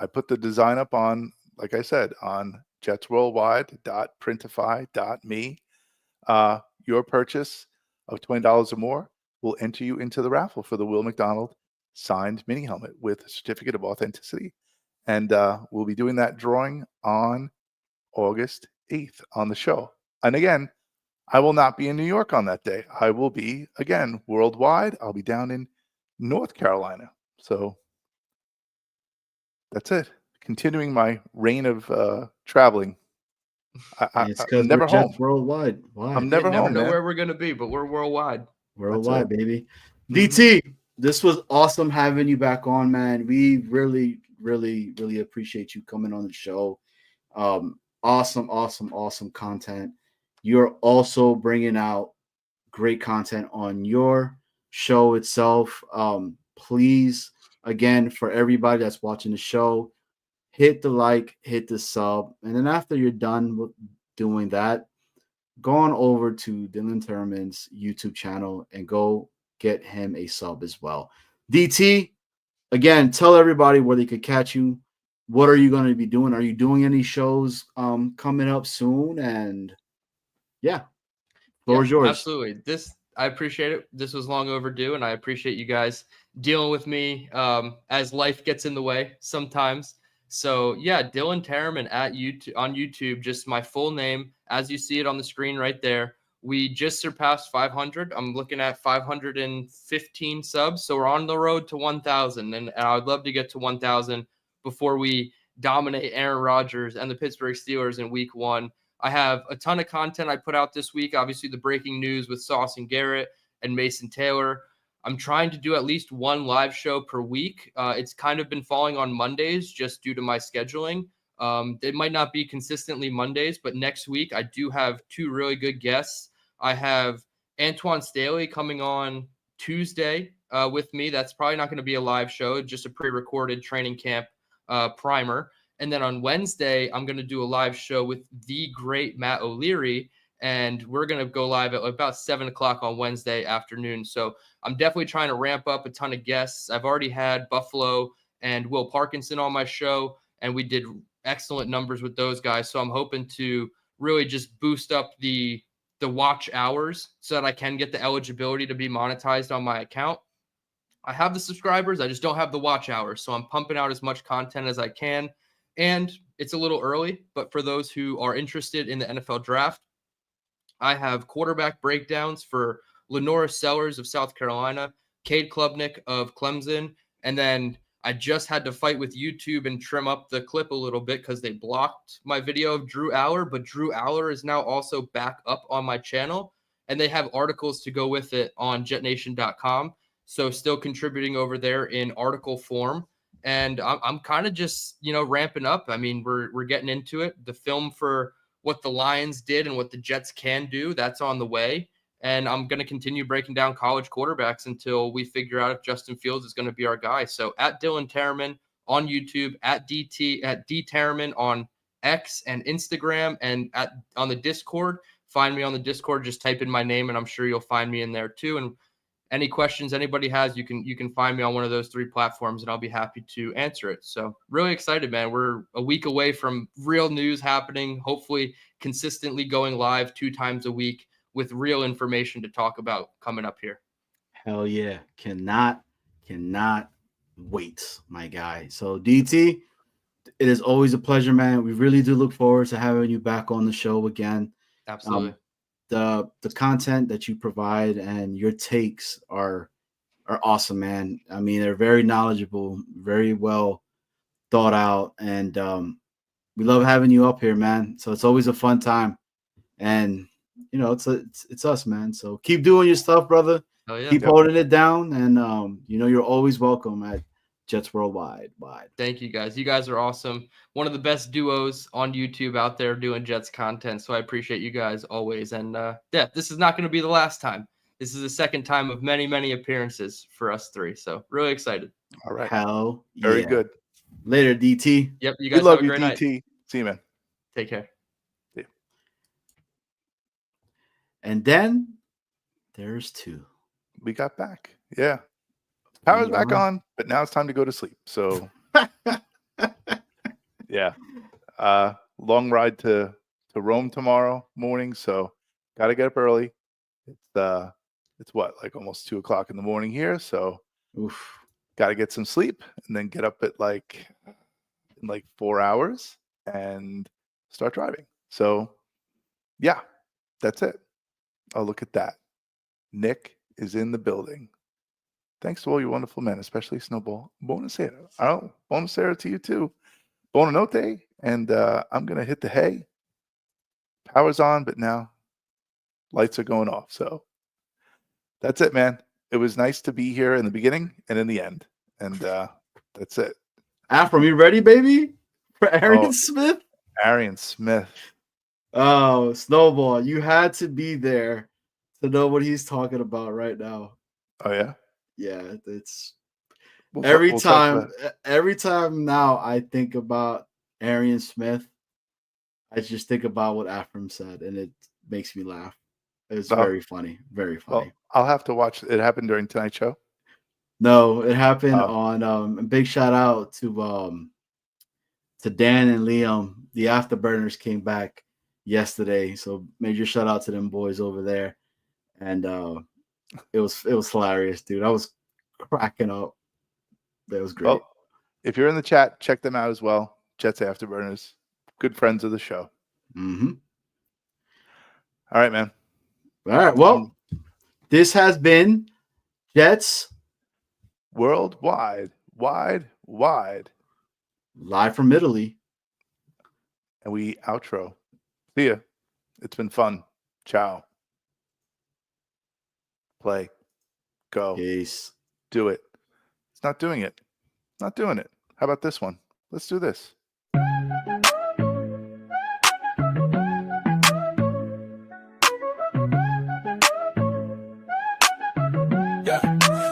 put the design up on, like I said, on jetsworldwide.printify.me. Your purchase of $20 or more will enter you into the raffle for the Will McDonald signed mini helmet with a certificate of authenticity. And we'll be doing that drawing on August 8th on the show. And again, I will not be in New York on that day. I will be, again, worldwide. I'll be down in North Carolina. So that's it. Continuing my reign of traveling. It's because I'm never we're home. Jets Worldwide. Why? I'm never never home, know man. where we're gonna be, but we're worldwide. Worldwide, baby. Mm-hmm. DT, this was awesome having you back on, man. We really, really, really appreciate you coming on the show. Awesome content. You're also bringing out great content on your show itself. Please, again, for everybody that's watching the show, hit the like, hit the sub, and then after you're done with doing that, go on over to Dylan Tereman's YouTube channel and go get him a sub as well. DT, again, tell everybody where they could catch you. What are you going to be doing? Are you doing any shows coming up soon? And yeah, floor is yours. Absolutely. I appreciate it. This was long overdue, and I appreciate you guys dealing with me as life gets in the way sometimes. So yeah, Dylan Tereman on YouTube, just my full name as you see it on the screen right there. We just surpassed 500. I'm looking at 515 subs, so we're on the road to 1,000, and I would love to get to 1,000 before we dominate Aaron Rodgers and the Pittsburgh Steelers in Week 1. I have a ton of content I put out this week. Obviously, the breaking news with Sauce and Garrett and Mason Taylor. I'm trying to do at least one live show per week. It's kind of been falling on Mondays just due to my scheduling. It might not be consistently Mondays, but next week I do have 2 really good guests. I have Antoine Staley coming on Tuesday with me. That's probably not going to be a live show, just a pre-recorded training camp primer. And then on Wednesday, I'm going to do a live show with the great Matt O'Leary, and we're going to go live at about 7 o'clock on Wednesday afternoon. So I'm definitely trying to ramp up a ton of guests. I've already had Buffalo and Will Parkinson on my show, and we did excellent numbers with those guys. So I'm hoping to really just boost up the watch hours so that I can get the eligibility to be monetized on my account. I have the subscribers. I just don't have the watch hours. So I'm pumping out as much content as I can. And it's a little early, but for those who are interested in the NFL draft, I have quarterback breakdowns for Lenora Sellers of South Carolina, Cade Klubnik of Clemson, and then I just had to fight with YouTube and trim up the clip a little bit because they blocked my video of Drew Aller, but Drew Aller is now also back up on my channel, and they have articles to go with it on jetnation.com. So still contributing over there in article form. And I'm kind of just, ramping up. I mean, we're getting into it. The film for what the Lions did and what the Jets can do, that's on the way. And I'm going to continue breaking down college quarterbacks until we figure out if Justin Fields is going to be our guy. So at Dylan Tereman on YouTube, at D Tereman on X and Instagram, and on the Discord. Find me on the Discord. Just type in my name, and I'm sure you'll find me in there too. And any questions anybody has, you can find me on one of those 3 platforms, and I'll be happy to answer it. So really excited, man. We're a week away from real news happening, hopefully consistently going live 2 times a week with real information to talk about coming up here. Hell yeah. Cannot wait, my guy. So DT, it is always a pleasure, man. We really do look forward to having you back on the show again. Absolutely. The content that you provide and your takes are awesome, man. I mean, they're very knowledgeable, very well thought out, and we love having you up here, man. So it's always a fun time, and it's us, man. So keep doing your stuff, brother. Oh, yeah. Keep holding it down, and you're always welcome at Jets Worldwide. Thank you, guys. You guys are awesome. One of the best duos on YouTube out there doing Jets content. So I appreciate you guys always. And this is not going to be the last time. This is the second time of many, many appearances for us 3. So really excited. All right. Hell yeah. Very good. Later, DT. Yep. You guys We love have a you, great night. DT. See you, man. Take care. Yeah. And then there's 2. We got back. Yeah. Power's back on, but now it's time to go to sleep. So yeah. Long ride to Rome tomorrow morning. So gotta get up early. It's what, like almost 2:00 in the morning here. So gotta get some sleep and then get up at in 4 hours and start driving. So yeah, that's it. Oh, look at that. Nick is in the building. Thanks to all you wonderful men, especially Snowball. Buonasera. Oh, buonasera to you too. Buonanotte. And I'm going to hit the hay. Power's on, but now lights are going off. So that's it, man. It was nice to be here in the beginning and in the end. And that's it. Afram, you ready, baby? For Arian Smith? Arian Smith. Oh, Snowball, you had to be there to know what he's talking about right now. Oh, yeah? Yeah, it's We'll every talk time now I think about Arian Smith, I just think about what Afram said, and it makes me laugh. It's very funny. Very funny. Well, I'll have to watch. It happened during tonight's show? No, it happened on a big shout out to Dan and Liam. The Afterburners came back yesterday, so major shout out to them boys over there. And it was hilarious, dude. I was cracking up. That was great. Well, if you're in the chat, check them out as well. Jets Afterburners, good friends of the show. Mm-hmm. All right, man. All right. Well, this has been Jets Worldwide, wide, live from Italy, and we outro. See ya. It's been fun. Ciao. Play. Go. Peace. Do it. It's not doing it. Not doing it. How about this one? Let's do this.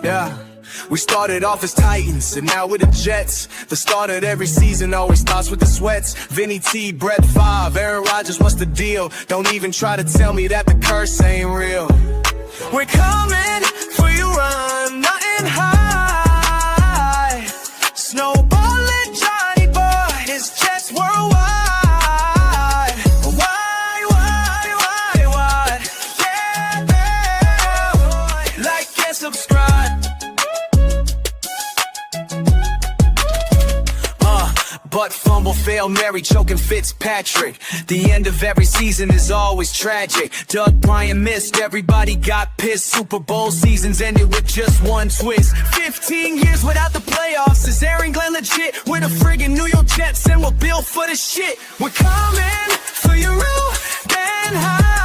Yeah. We started off as Titans, and now we're the Jets. The start of every season always starts with the sweats. Vinny T, Brett Favre, Aaron Rodgers, what's the deal? Don't even try to tell me that the curse ain't real. We're coming for you, run, nothing high. Snowball and Johnny Boy, his Jets us worldwide. Why? Yeah, like and subscribe. But fumble, fail, Mary, choking Fitzpatrick. The end of every season is always tragic. Doug Bryant missed, everybody got pissed. Super Bowl seasons ended with just one twist. 15 years without the playoffs. Is Aaron Glenn legit? We're the friggin' New York Jets and we're built for the shit. We're coming for you real and high.